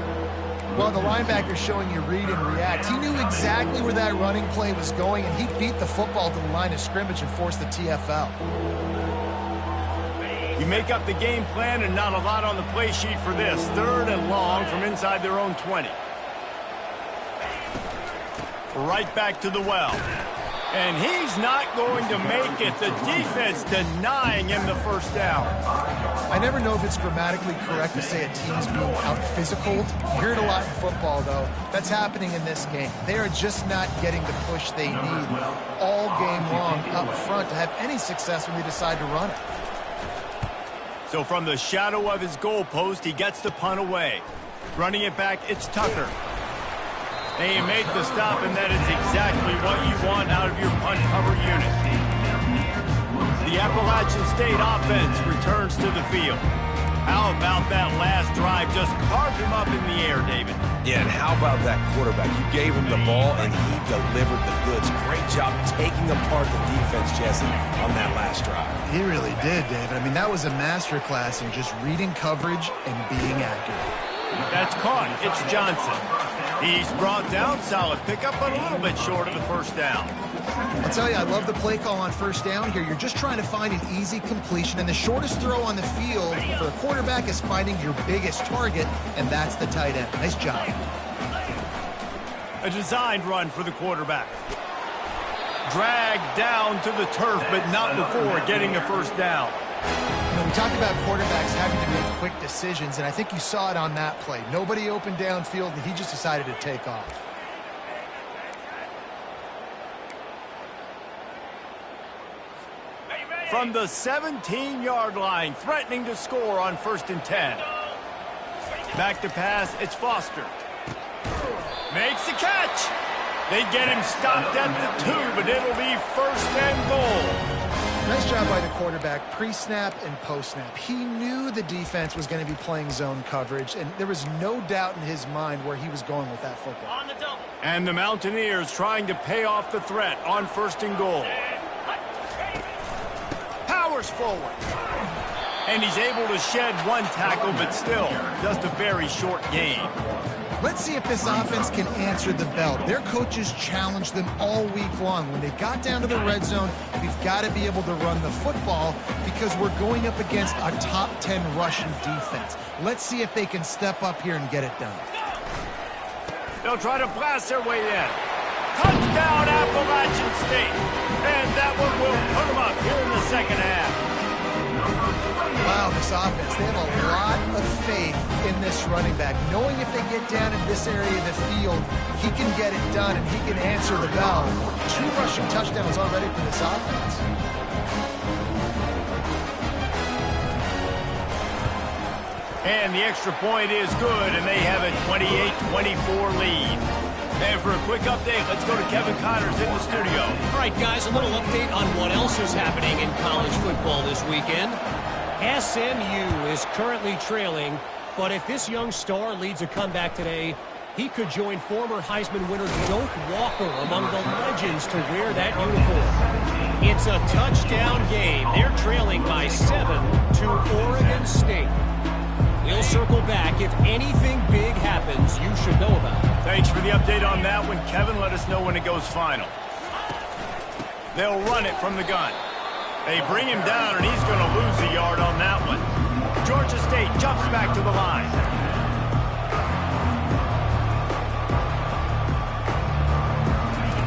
Well, the linebacker's showing you read and react. He knew exactly where that running play was going, and he beat the football to the line of scrimmage and forced the TFL. You make up the game plan and not a lot on the play sheet for this. 3rd and long from inside their own 20. Right back to the well. And he's not going to make it. The defense denying him the first down. I never know if it's grammatically correct to say a team's being out-physicaled. You hear it a lot in football, though. That's happening in this game. They are just not getting the push they need all game long up front to have any success when they decide to run it. So from the shadow of his goalpost, he gets the punt away. Running it back, it's Tucker. They make the stop, and that is exactly what you want out of your punt cover unit. The Appalachian State offense returns to the field. How about that last drive? Just carved him up in the air, David. Yeah, and how about that quarterback? You gave him the ball, and he delivered the goods. Great job taking apart the defense, Jesse, on that last drive. He really did, David. I mean, that was a masterclass in just reading coverage and being accurate. That's caught. It's Johnson. He's brought down. Solid pickup, but a little bit short of the first down. I'll tell you, I love the play call on first down here. You're just trying to find an easy completion, and the shortest throw on the field for a quarterback is finding your biggest target, and that's the tight end. Nice job. A designed run for the quarterback. Dragged down to the turf, but not before getting the first down. You know, we talked about quarterbacks having to make quick decisions, and I think you saw it on that play. Nobody opened downfield, and he just decided to take off. From the 17-yard line, threatening to score on 1st and 10. Back to pass, it's Foster. Makes the catch. They get him stopped at the 2, but it'll be 1st and goal. Nice job by the quarterback, pre-snap and post-snap. He knew the defense was going to be playing zone coverage, and there was no doubt in his mind where he was going with that football. On the double. And the Mountaineers trying to pay off the threat on 1st and goal. Powers forward. And he's able to shed one tackle, but still just a very short gain. Let's see if this offense can answer the bell. Their coaches challenged them all week long. When they got down to the red zone, we've got to be able to run the football because we're going up against a top 10 rushing defense. Let's see if they can step up here and get it done. They'll try to blast their way in. Touchdown, Appalachian State. And that one will put them up here in the second half. Wow, this offense, they have a lot of faith in this running back. Knowing if they get down in this area of the field, he can get it done and he can answer the bell. 2 rushing touchdowns already for this offense. And the extra point is good, and they have a 28-24 lead. And for a quick update, let's go to Kevin Connors in the studio. All right, guys, a little update on what else is happening in college football this weekend. SMU is currently trailing, but if this young star leads a comeback today, he could join former Heisman winner Doak Walker among the legends to wear that uniform. It's a touchdown game. They're trailing by 7 to Oregon State. We'll circle back. If anything big happens, you should know about it. Thanks for the update on that one, Kevin. Let us know when it goes final. They'll run it from the gun. They bring him down, and he's going to lose a yard on that one. Georgia State jumps back to the line.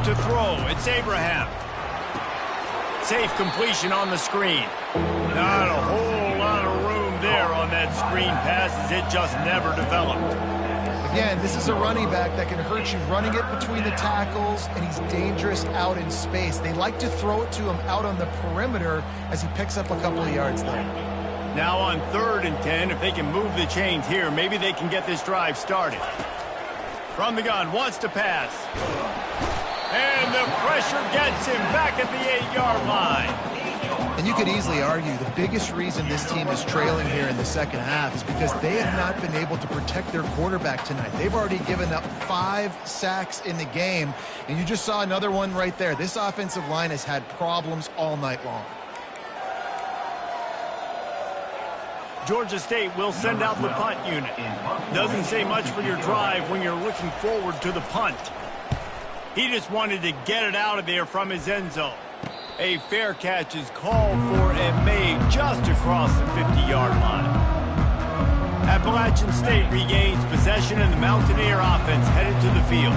To throw, it's Abraham. Safe completion on the screen. Not a whole lot of room there on that screen pass as it just never developed. Again, this is a running back that can hurt you running it between the tackles, and he's dangerous out in space. They like to throw it to him out on the perimeter as he picks up a couple of yards there. Now on 3rd and 10, if they can move the chains here, maybe they can get this drive started. From the gun, wants to pass. And the pressure gets him back at the 8-yard line. And you could easily argue the biggest reason this team is trailing here in the second half is because they have not been able to protect their quarterback tonight. They've already given up 5 sacks in the game, and you just saw another one right there. This offensive line has had problems all night long. Georgia State will send out the punt unit. Doesn't say much for your drive when you're looking forward to the punt. He just wanted to get it out of there from his end zone. A fair catch is called for and made just across the 50-yard line. Appalachian State regains possession and the Mountaineer offense headed to the field.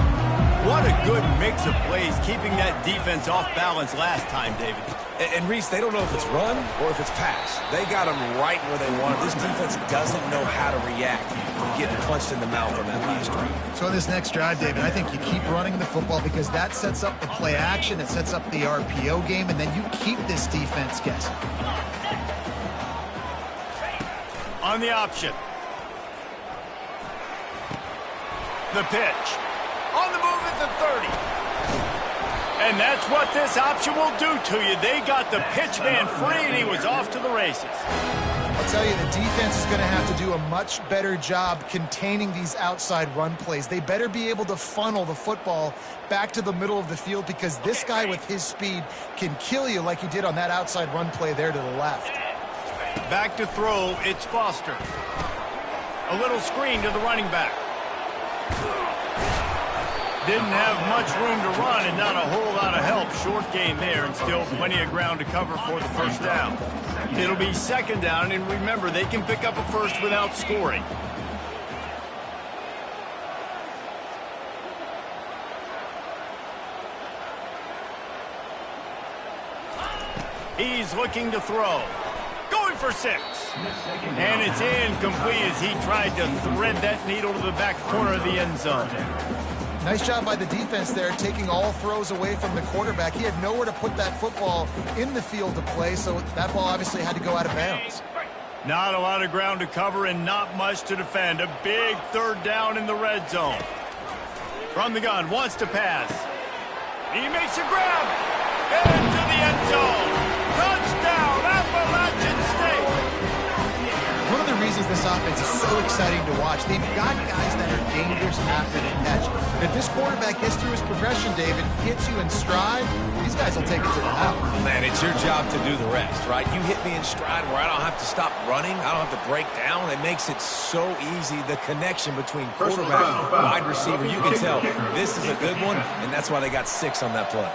What a good mix of plays, keeping that defense off balance last time, David. And Reese, they don't know if it's run or if it's pass. They got them right where they want it. This defense doesn't know how to react from getting punched in the mouth on that last drive. So in this next drive, David, I think you keep running the football because that sets up the play action, it sets up the RPO game, and then you keep this defense guessing. On the option. The pitch. On the move at the 30. And that's what this option will do to you. They got the pitch man free, and he was off to the races. I'll tell you, the defense is going to have to do a much better job containing these outside run plays. They better be able to funnel the football back to the middle of the field because this guy with his speed can kill you like he did on that outside run play there to the left. Back to throw, it's Foster. A little screen to the running back. Didn't have much room to run and not a whole lot of help. Short gain there and still plenty of ground to cover for the first down. It'll be second down, and remember, they can pick up a first without scoring. He's looking to throw. Going for 6. And it's incomplete as he tried to thread that needle to the back corner of the end zone. Nice job by the defense there, taking all throws away from the quarterback. He had nowhere to put that football in the field to play, so that ball obviously had to go out of bounds. Not a lot of ground to cover and not much to defend. A big 3rd down in the red zone. From the gun, wants to pass. He makes a grab. Into the end zone. Touchdown, Appalachian State. One of the reasons this offense is so exciting to watch. They've got guys that are dangerous after the catch. If this quarterback gets through his progression, David, hits you in stride, these guys will take it to the house. Man, it's your job to do the rest, right? You hit me in stride where I don't have to stop running. I don't have to break down. It makes it so easy. The connection between quarterback and wide receiver, you can tell this is a good one, and that's why they got 6 on that play.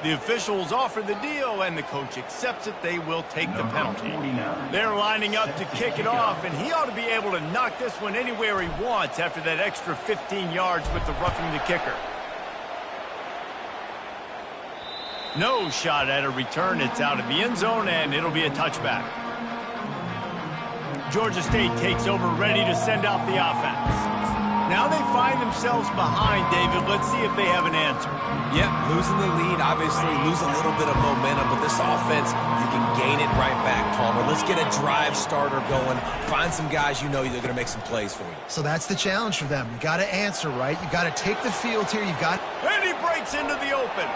The officials offer the deal, and the coach accepts it. They will take the penalty. They're lining up to kick it off, and he ought to be able to knock this one anywhere he wants after that extra 15 yards with the roughing the kicker. No shot at a return. It's out of the end zone, and it'll be a touchback. Georgia State takes over, ready to send out the offense. Now they find themselves behind, David. Let's see if they have an answer. Yep, losing the lead, obviously lose a little bit of momentum, but this offense, you can gain it right back, Palmer. Let's get a drive starter going. Find some guys you know they're going to make some plays for you. So that's the challenge for them. You got to answer, right? You got to take the field here. You got. And he breaks into the open.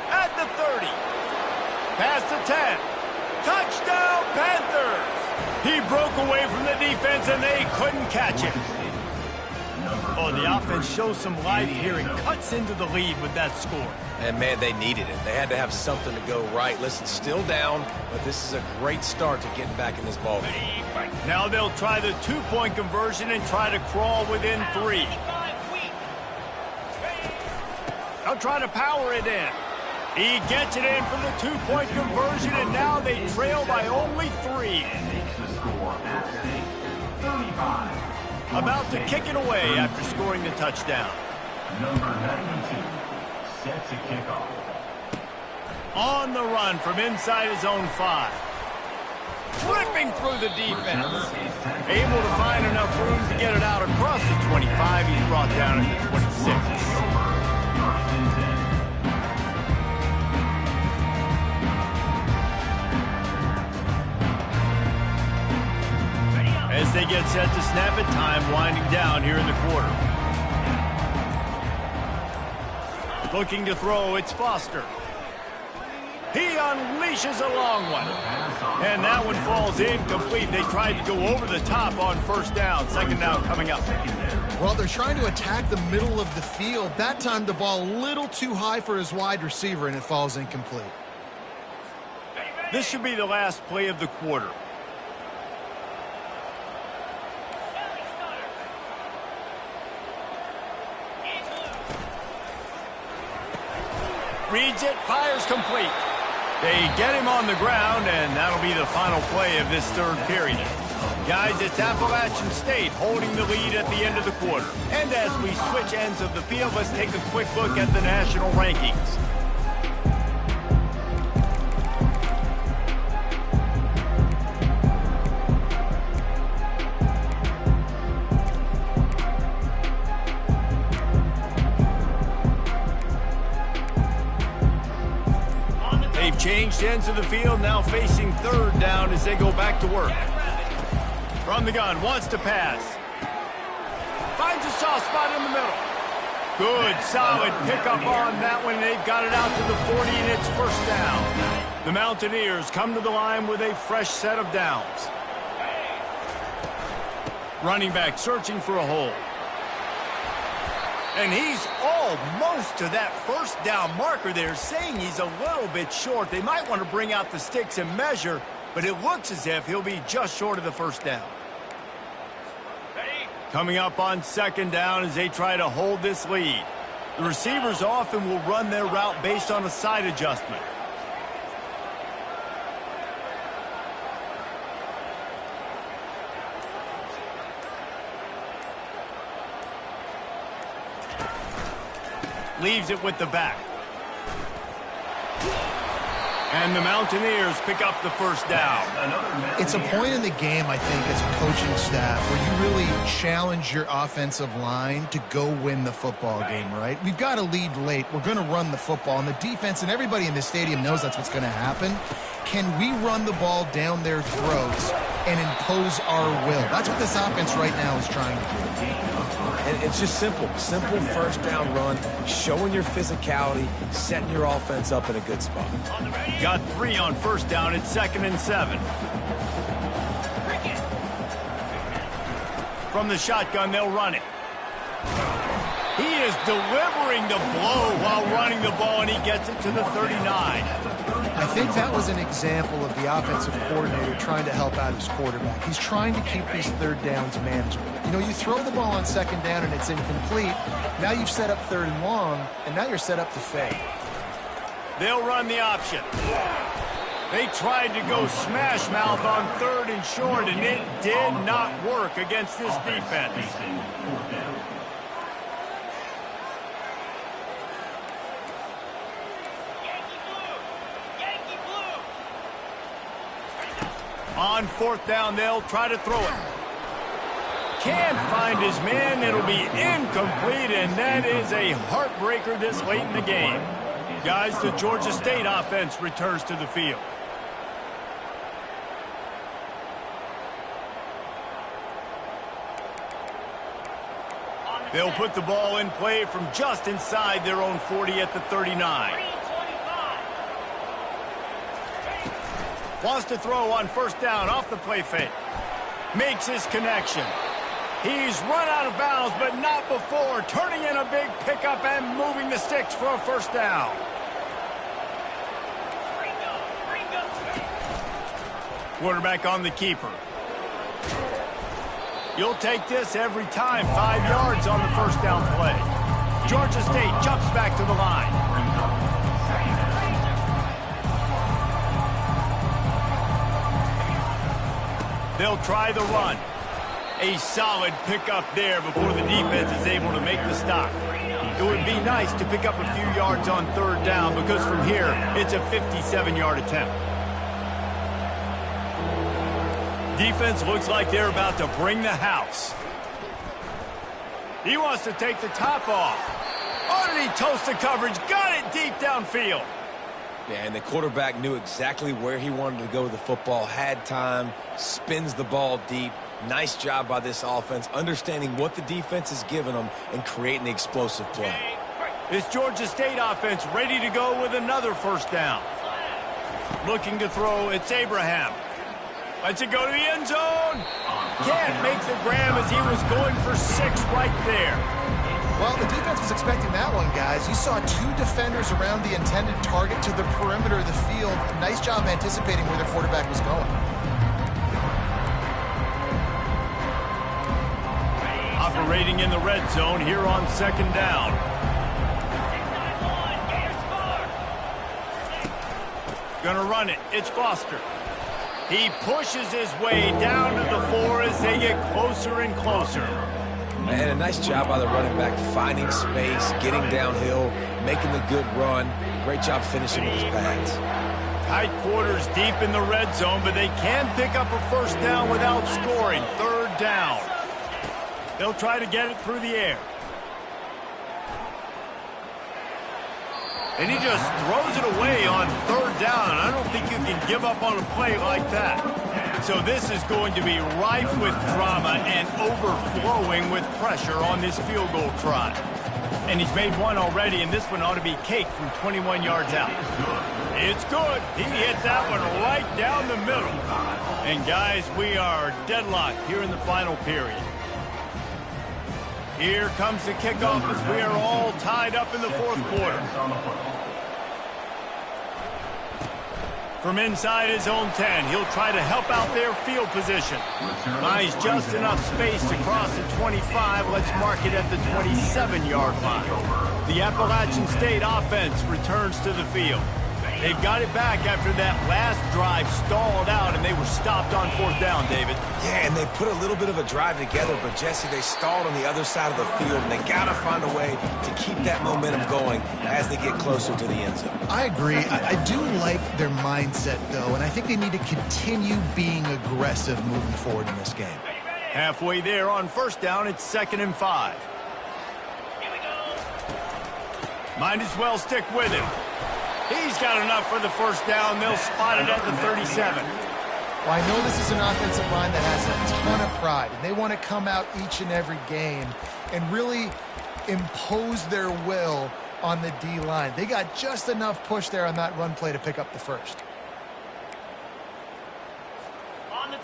At the 30. Past the 10. Touchdown, Panthers! He broke away from the defense, and they couldn't catch him. Oh, the offense shows some life here and cuts into the lead with that score. And, man, they needed it. They had to have something to go right. Listen, still down, but this is a great start to getting back in this ball game. Now they'll try the 2-point conversion and try to crawl within 3. They'll try to power it in. He gets it in for the 2-point conversion, and now they trail by only 3. About to kick it away after scoring the touchdown. Number 92 set to kick off. On the run from inside his own 5. Ripping through the defense. Able to find enough room to get it out across the 25. He's brought down at the 26. As they get set to snap it, time winding down here in the quarter. Looking to throw, it's Foster. He unleashes a long one. And that one falls incomplete. They tried to go over the top on first down. Second down coming up. Well, they're trying to attack the middle of the field. That time the ball a little too high for his wide receiver, and it falls incomplete. This should be the last play of the quarter. Reads it, fires complete. They get him on the ground, and that'll be the final play of this third period. Guys, it's Appalachian State holding the lead at the end of the quarter. And as we switch ends of the field, let's take a quick look at the national rankings. Changed ends of the field, now facing third down as they go back to work. From the gun, wants to pass. Finds a soft spot in the middle. Good, solid pickup on that one. They've got it out to the 40, and it's first down. The Mountaineers come to the line with a fresh set of downs. Running back searching for a hole. And he's almost to that first down marker there, saying he's a little bit short. They might want to bring out the sticks and measure, but it looks as if he'll be just short of the first down. Coming up on second down as they try to hold this lead. The receivers often will run their route based on a side adjustment. Leaves it with the back. And the Mountaineers pick up the first down. It's a point in the game, I think, as a coaching staff, where you really challenge your offensive line to go win the football game, right? We've got to lead late. We're going to run the football. And the defense and everybody in the stadium knows that's what's going to happen. Can we run the ball down their throats and impose our will? That's what this offense right now is trying to do. And it's just simple first down run, showing your physicality, setting your offense up in a good spot. Got 3 on first down. It's 2nd and 7. From the shotgun, they'll run it. He is delivering the blow while running the ball, and he gets it to the 39. I think that was an example of the offensive coordinator trying to help out his quarterback. He's trying to keep these third downs manageable. You know, you throw the ball on second down and it's incomplete. Now you've set up third and long, and now you're set up to fail. They'll run the option. They tried to go smash mouth on third and short, and it did not work against this defense. On fourth down, they'll try to throw it. Can't find his man. It'll be incomplete, and that is a heartbreaker this late in the game. Guys, the Georgia State offense returns to the field. They'll put the ball in play from just inside their own 40 at the 39. Wants to throw on first down off the play fake. Makes his connection. He's run out of bounds, but not before. Turning in a big pickup and moving the sticks for a first down. Quarterback on the keeper. You'll take this every time. 5 yards on the first down play. Georgia State jumps back to the line. They'll try the run. A solid pickup there before the defense is able to make the stop. It would be nice to pick up a few yards on third down because from here, it's a 57-yard attempt. Defense looks like they're about to bring the house. He wants to take the top off. Oh, did he toast the coverage? Got it deep downfield. Yeah, and the quarterback knew exactly where he wanted to go with the football, had time, spins the ball deep. Nice job by this offense, understanding what the defense is giving them and creating the explosive play. This Georgia State offense ready to go with another first down. Looking to throw, it's Abraham. Lets it go to the end zone. Can't make the grab as he was going for 6 right there. Well, the defense was expecting that one, guys. You saw 2 defenders around the intended target to the perimeter of the field. Nice job anticipating where their quarterback was going. Operating in the red zone here on second down. Gonna run it. It's Foster. He pushes his way down to the 4 as they get closer and closer. And a nice job by the running back, finding space, getting downhill, making the good run. Great job finishing with his pads. Tight quarters deep in the red zone, but they can pick up a first down without scoring. Third down. They'll try to get it through the air. And he just throws it away on third down. I don't think you can give up on a play like that. So this is going to be rife with drama and overflowing with pressure on this field goal try. And he's made one already, and this one ought to be cake from 21 yards out. It's good. He hit that one right down the middle. And guys, we are deadlocked here in the final period. Here comes the kickoff as we are all tied up in the fourth quarter. From inside his own 10, he'll try to help out their field position. Buys just enough space to cross the 25. Let's mark it at the 27-yard line. The Appalachian State offense returns to the field. They've got it back after that last drive stalled out, and they were stopped on fourth down, David. Yeah, and they put a little bit of a drive together, but, Jesse, they stalled on the other side of the field, and they got to find a way to keep that momentum going as they get closer to the end zone. I agree. I do like their mindset, though, and I think they need to continue being aggressive moving forward in this game. Halfway there on first down, it's 2nd and 5. Might as well stick with him. He's got enough for the first down. They'll spot it at the 37. Well, I know this is an offensive line that has a ton of pride, and they want to come out each and every game and really impose their will on the D-line. They got just enough push there on that run play to pick up the first.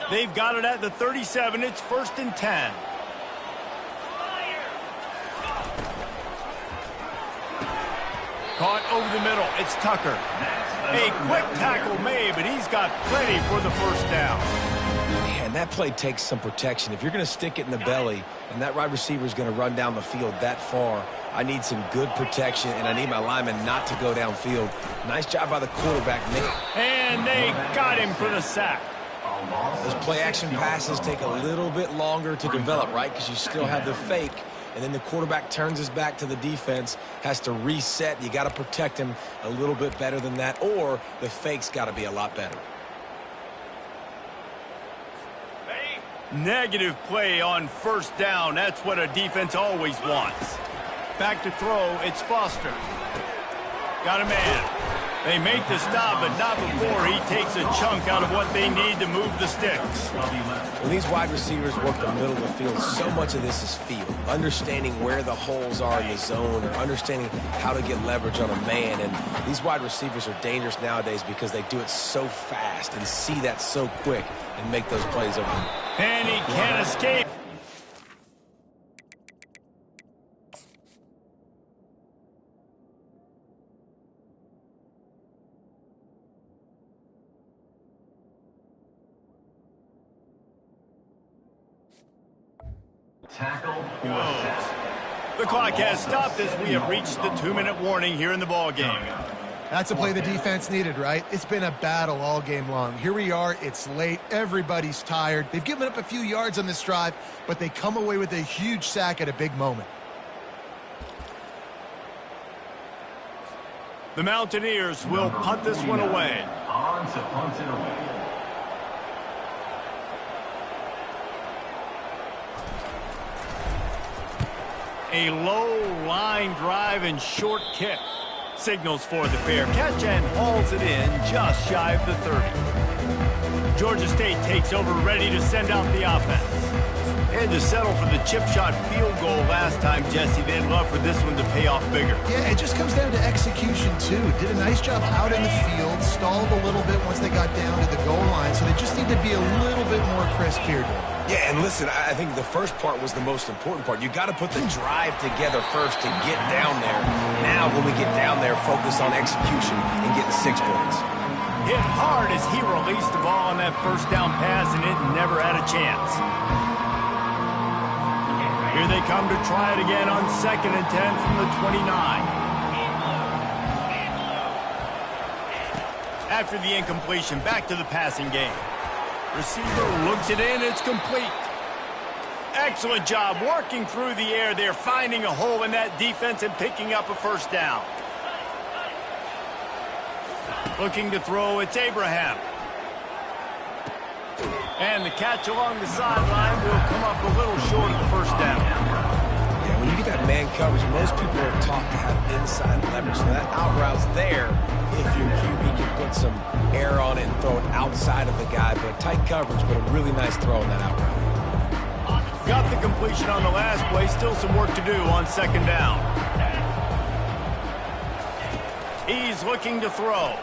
They've got it at the 37. It's 1st and 10. Caught over the middle. It's Tucker. A quick tackle made, but he's got plenty for the first down. Man, that play takes some protection. If you're going to stick it in the belly and that wide receiver is going to run down the field that far, I need some good protection, and I need my lineman not to go downfield. Nice job by the quarterback, Nick. And they got him for the sack. Those play-action passes take a little bit longer to develop, right? Because you still have the fake, and then the quarterback turns his back to the defense, has to reset. You got to protect him a little bit better than that, or the fake's got to be a lot better. Negative play on first down. That's what a defense always wants. Back to throw, it's Foster. Got a man. They make the stop, but not before he takes a chunk out of what they need to move the sticks. When these wide receivers work the middle of the field, so much of this is feel. Understanding where the holes are in the zone, or understanding how to get leverage on a man. And these wide receivers are dangerous nowadays because they do it so fast and see that so quick and make those plays over. And he can't escape. Tackle or sack. The clock has stopped as we have reached the 2-minute warning here in the ball game. That's a play the defense needed, right? It's been a battle all game long. Here we are. It's late. Everybody's tired. They've given up a few yards on this drive, but they come away with a huge sack at a big moment. The Mountaineers will punt this one away. On to punt it away. A low line drive and short kick. Signals for the fair catch and hauls it in just shy of the 30. Georgia State takes over, ready to send out the offense. They had to settle for the chip shot field goal last time, Jesse. They'd love for this one to pay off bigger. Yeah, it just comes down to execution, too. Did a nice job out in the field, stalled a little bit once they got down to the goal line, so they just need to be a little bit more crisp here, Dave. Yeah, and listen, I think the first part was the most important part. You got to put the drive together first to get down there. Now, when we get down there, focus on execution and getting 6 points. Hit hard as he released the ball on that first down pass, and it never had a chance. Here they come to try it again on 2nd and 10 from the 29. After the incompletion, back to the passing game. Receiver looks it in, it's complete. Excellent job working through the air there, finding a hole in that defense and picking up a first down. Looking to throw, it's Abraham. And the catch along the sideline will come up a little short of the first down. Yeah, when you get that man coverage, most people are taught to have inside leverage. So that out route's there if your QB can put some air on it and throw it outside of the guy. But tight coverage, but a really nice throw on that out route. Got the completion on the last play. Still some work to do on 2nd down. He's looking to throw.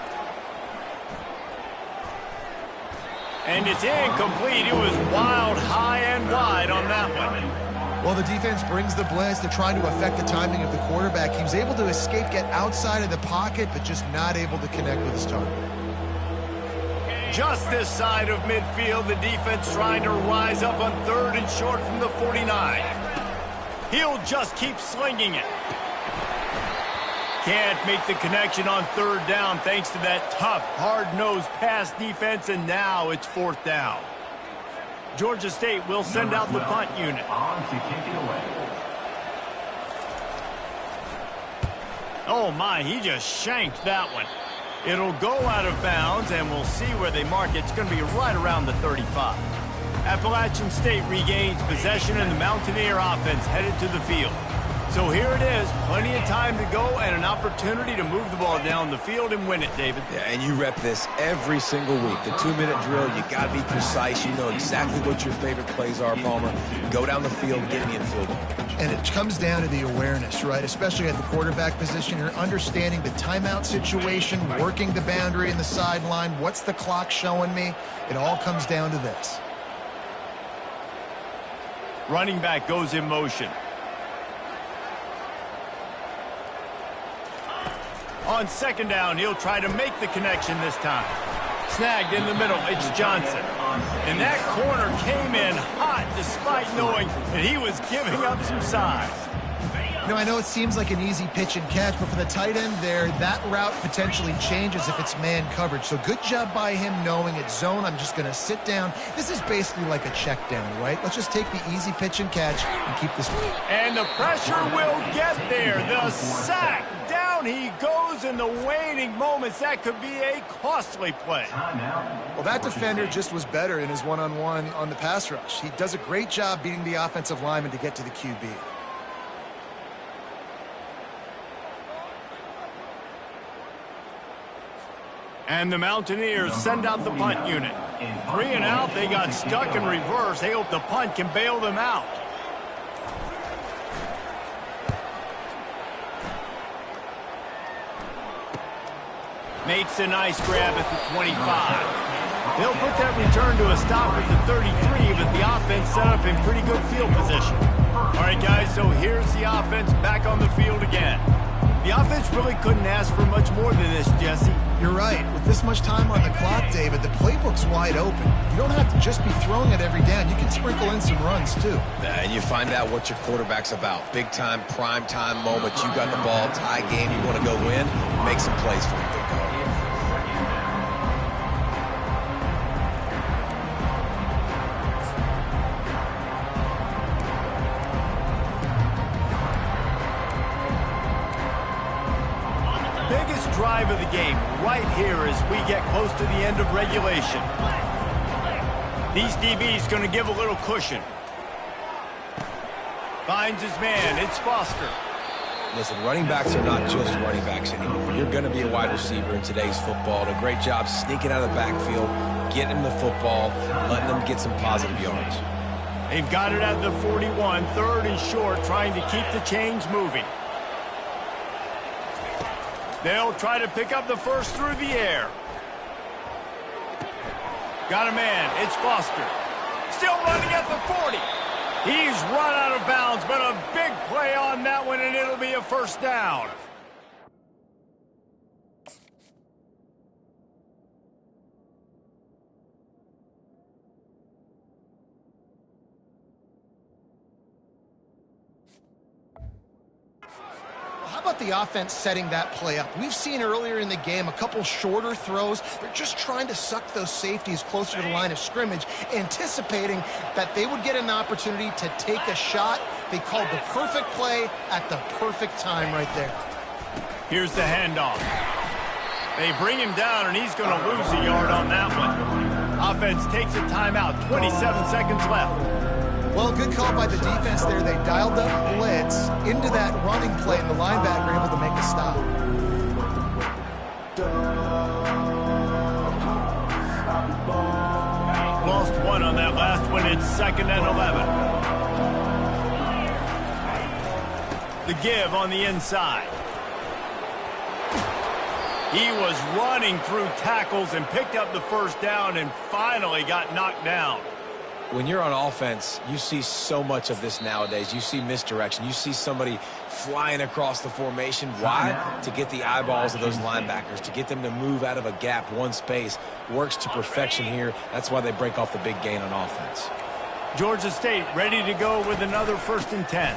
And it's incomplete. It was wild, high and wide on that one. Well, the defense brings the blitz to try to affect the timing of the quarterback. He was able to escape, get outside of the pocket, but just not able to connect with his target. Just this side of midfield, the defense trying to rise up on 3rd and short from the 49. He'll just keep slinging it. Can't make the connection on 3rd down thanks to that tough, hard-nosed pass defense, and now it's 4th down. Georgia State will send out the punt unit. On to kick it away. Oh, my, he just shanked that one. It'll go out of bounds, and we'll see where they mark it. It's going to be right around the 35. Appalachian State regains possession, and the Mountaineer offense headed to the field. So here it is, plenty of time to go and an opportunity to move the ball down the field and win it, David. Yeah, and you rep this every single week. The 2-minute drill, you got to be precise. You know exactly what your favorite plays are, Palmer. Go down the field and get me in field goal. And it comes down to the awareness, right? Especially at the quarterback position. You're understanding the timeout situation, working the boundary in the sideline. What's the clock showing me? It all comes down to this. Running back goes in motion. On second down, he'll try to make the connection this time. Snagged in the middle, it's Johnson. And that corner came in hot despite knowing that he was giving up some size. I know it seems like an easy pitch and catch, but for the tight end there, that route potentially changes if it's man coverage. So good job by him knowing it's zone. I'm just going to sit down. This is basically like a check down, right? Let's just take the easy pitch and catch and keep this moving. And the pressure will get there. The sack. Down he goes in the waning moments. That could be a costly play. Well, that defender just was better in his one-on-one on the pass rush. He does a great job beating the offensive lineman to get to the QB. And the Mountaineers send out the punt unit. 3 and out, they got stuck in reverse. They hope the punt can bail them out. Makes a nice grab at the 25. They'll put that return to a stop at the 33, but the offense set up in pretty good field position. All right, guys, so here's the offense back on the field again. The offense really couldn't ask for much more than this, Jesse. You're right. With this much time on the clock, David, the playbook's wide open. You don't have to just be throwing it every down. You can sprinkle in some runs, too. And you find out what your quarterback's about. Big time, prime time moment. You got the ball, tie game, you want to go win, make some plays for you to go. Drive of the game right here as we get close to the end of regulation. These DBs going to give a little cushion. Finds his man. It's Foster. Listen, running backs are not just running backs anymore. You're going to be a wide receiver in today's football. And a great job sneaking out of the backfield, getting the football, letting them get some positive yards. They've got it at the 41, 3rd and short, trying to keep the chains moving. They'll try to pick up the first through the air. Got a man. It's Foster. Still running at the 40. He's run out of bounds, but a big play on that one, and it'll be a first down. How about the offense setting that play up? We've seen earlier in the game a couple shorter throws. They're just trying to suck those safeties closer to the line of scrimmage, anticipating that they would get an opportunity to take a shot. They called the perfect play at the perfect time right there. Here's the handoff. They bring him down, and he's going to lose a yard on that one. Offense takes a timeout. 27 seconds left. Well, good call by the defense there. They dialed up blitz into that running play, and the linebacker able to make a stop. Lost one on that last one. It's 2nd and 11. The give on the inside. He was running through tackles and picked up the first down and finally got knocked down. When you're on offense, you see so much of this nowadays. You see misdirection. You see somebody flying across the formation. Why? To get the eyeballs of those linebackers, to get them to move out of a gap, one space. Works to perfection here. That's why they break off the big gain on offense. Georgia State ready to go with another 1st and 10.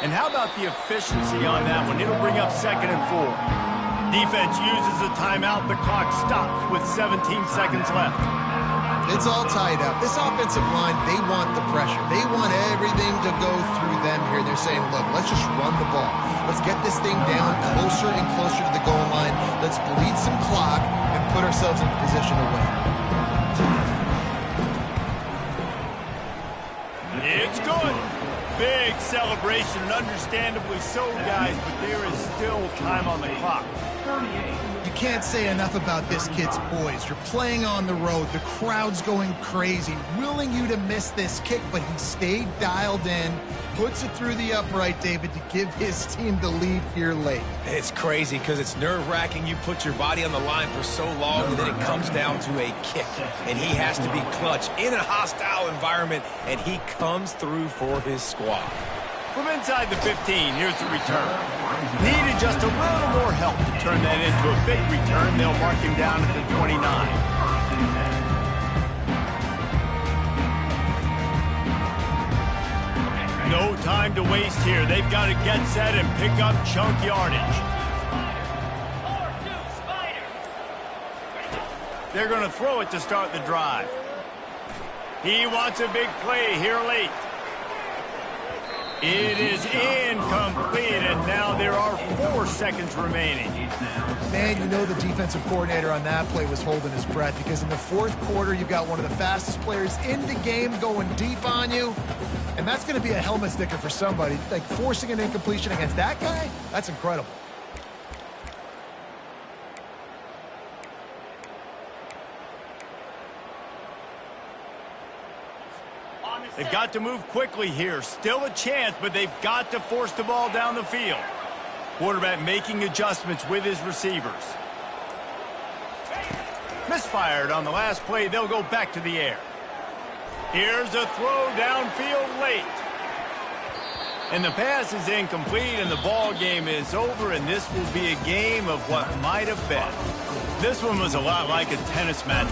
And how about the efficiency on that one? It'll bring up 2nd and 4. Defense uses a timeout. The clock stops with 17 seconds left. It's all tied up. This offensive line, they want the pressure. They want everything to go through them here. They're saying, look, let's just run the ball. Let's get this thing down closer and closer to the goal line. Let's bleed some clock and put ourselves in position to win. It's good. Big celebration, and understandably so, guys, but there is still time on the clock. You can't say enough about this kid's poise. You're playing on the road. The crowd's going crazy, willing you to miss this kick, but he stayed dialed in, puts it through the upright, David, to give his team the lead here late. It's crazy because it's nerve-wracking. You put your body on the line for so long, and then it comes down to a kick, and he has to be clutch in a hostile environment, and he comes through for his squad. From inside the 15, here's the return. Needed just a little more help to turn that into a big return. They'll mark him down at the 29. No time to waste here. They've got to get set and pick up chunk yardage. They're going to throw it to start the drive. He wants a big play here late. It is incomplete, and now there are 4 seconds remaining. Man, you know the defensive coordinator on that play was holding his breath, because in the fourth quarter, you've got one of the fastest players in the game going deep on you, and that's going to be a helmet sticker for somebody. Like, forcing an incompletion against that guy, that's incredible. They've got to move quickly here. Still a chance, but they've got to force the ball down the field. Quarterback making adjustments with his receivers. Misfired on the last play. They'll go back to the air. Here's a throw downfield late. And the pass is incomplete, and the ball game is over, and this will be a game of what might have been. This one was a lot like a tennis match.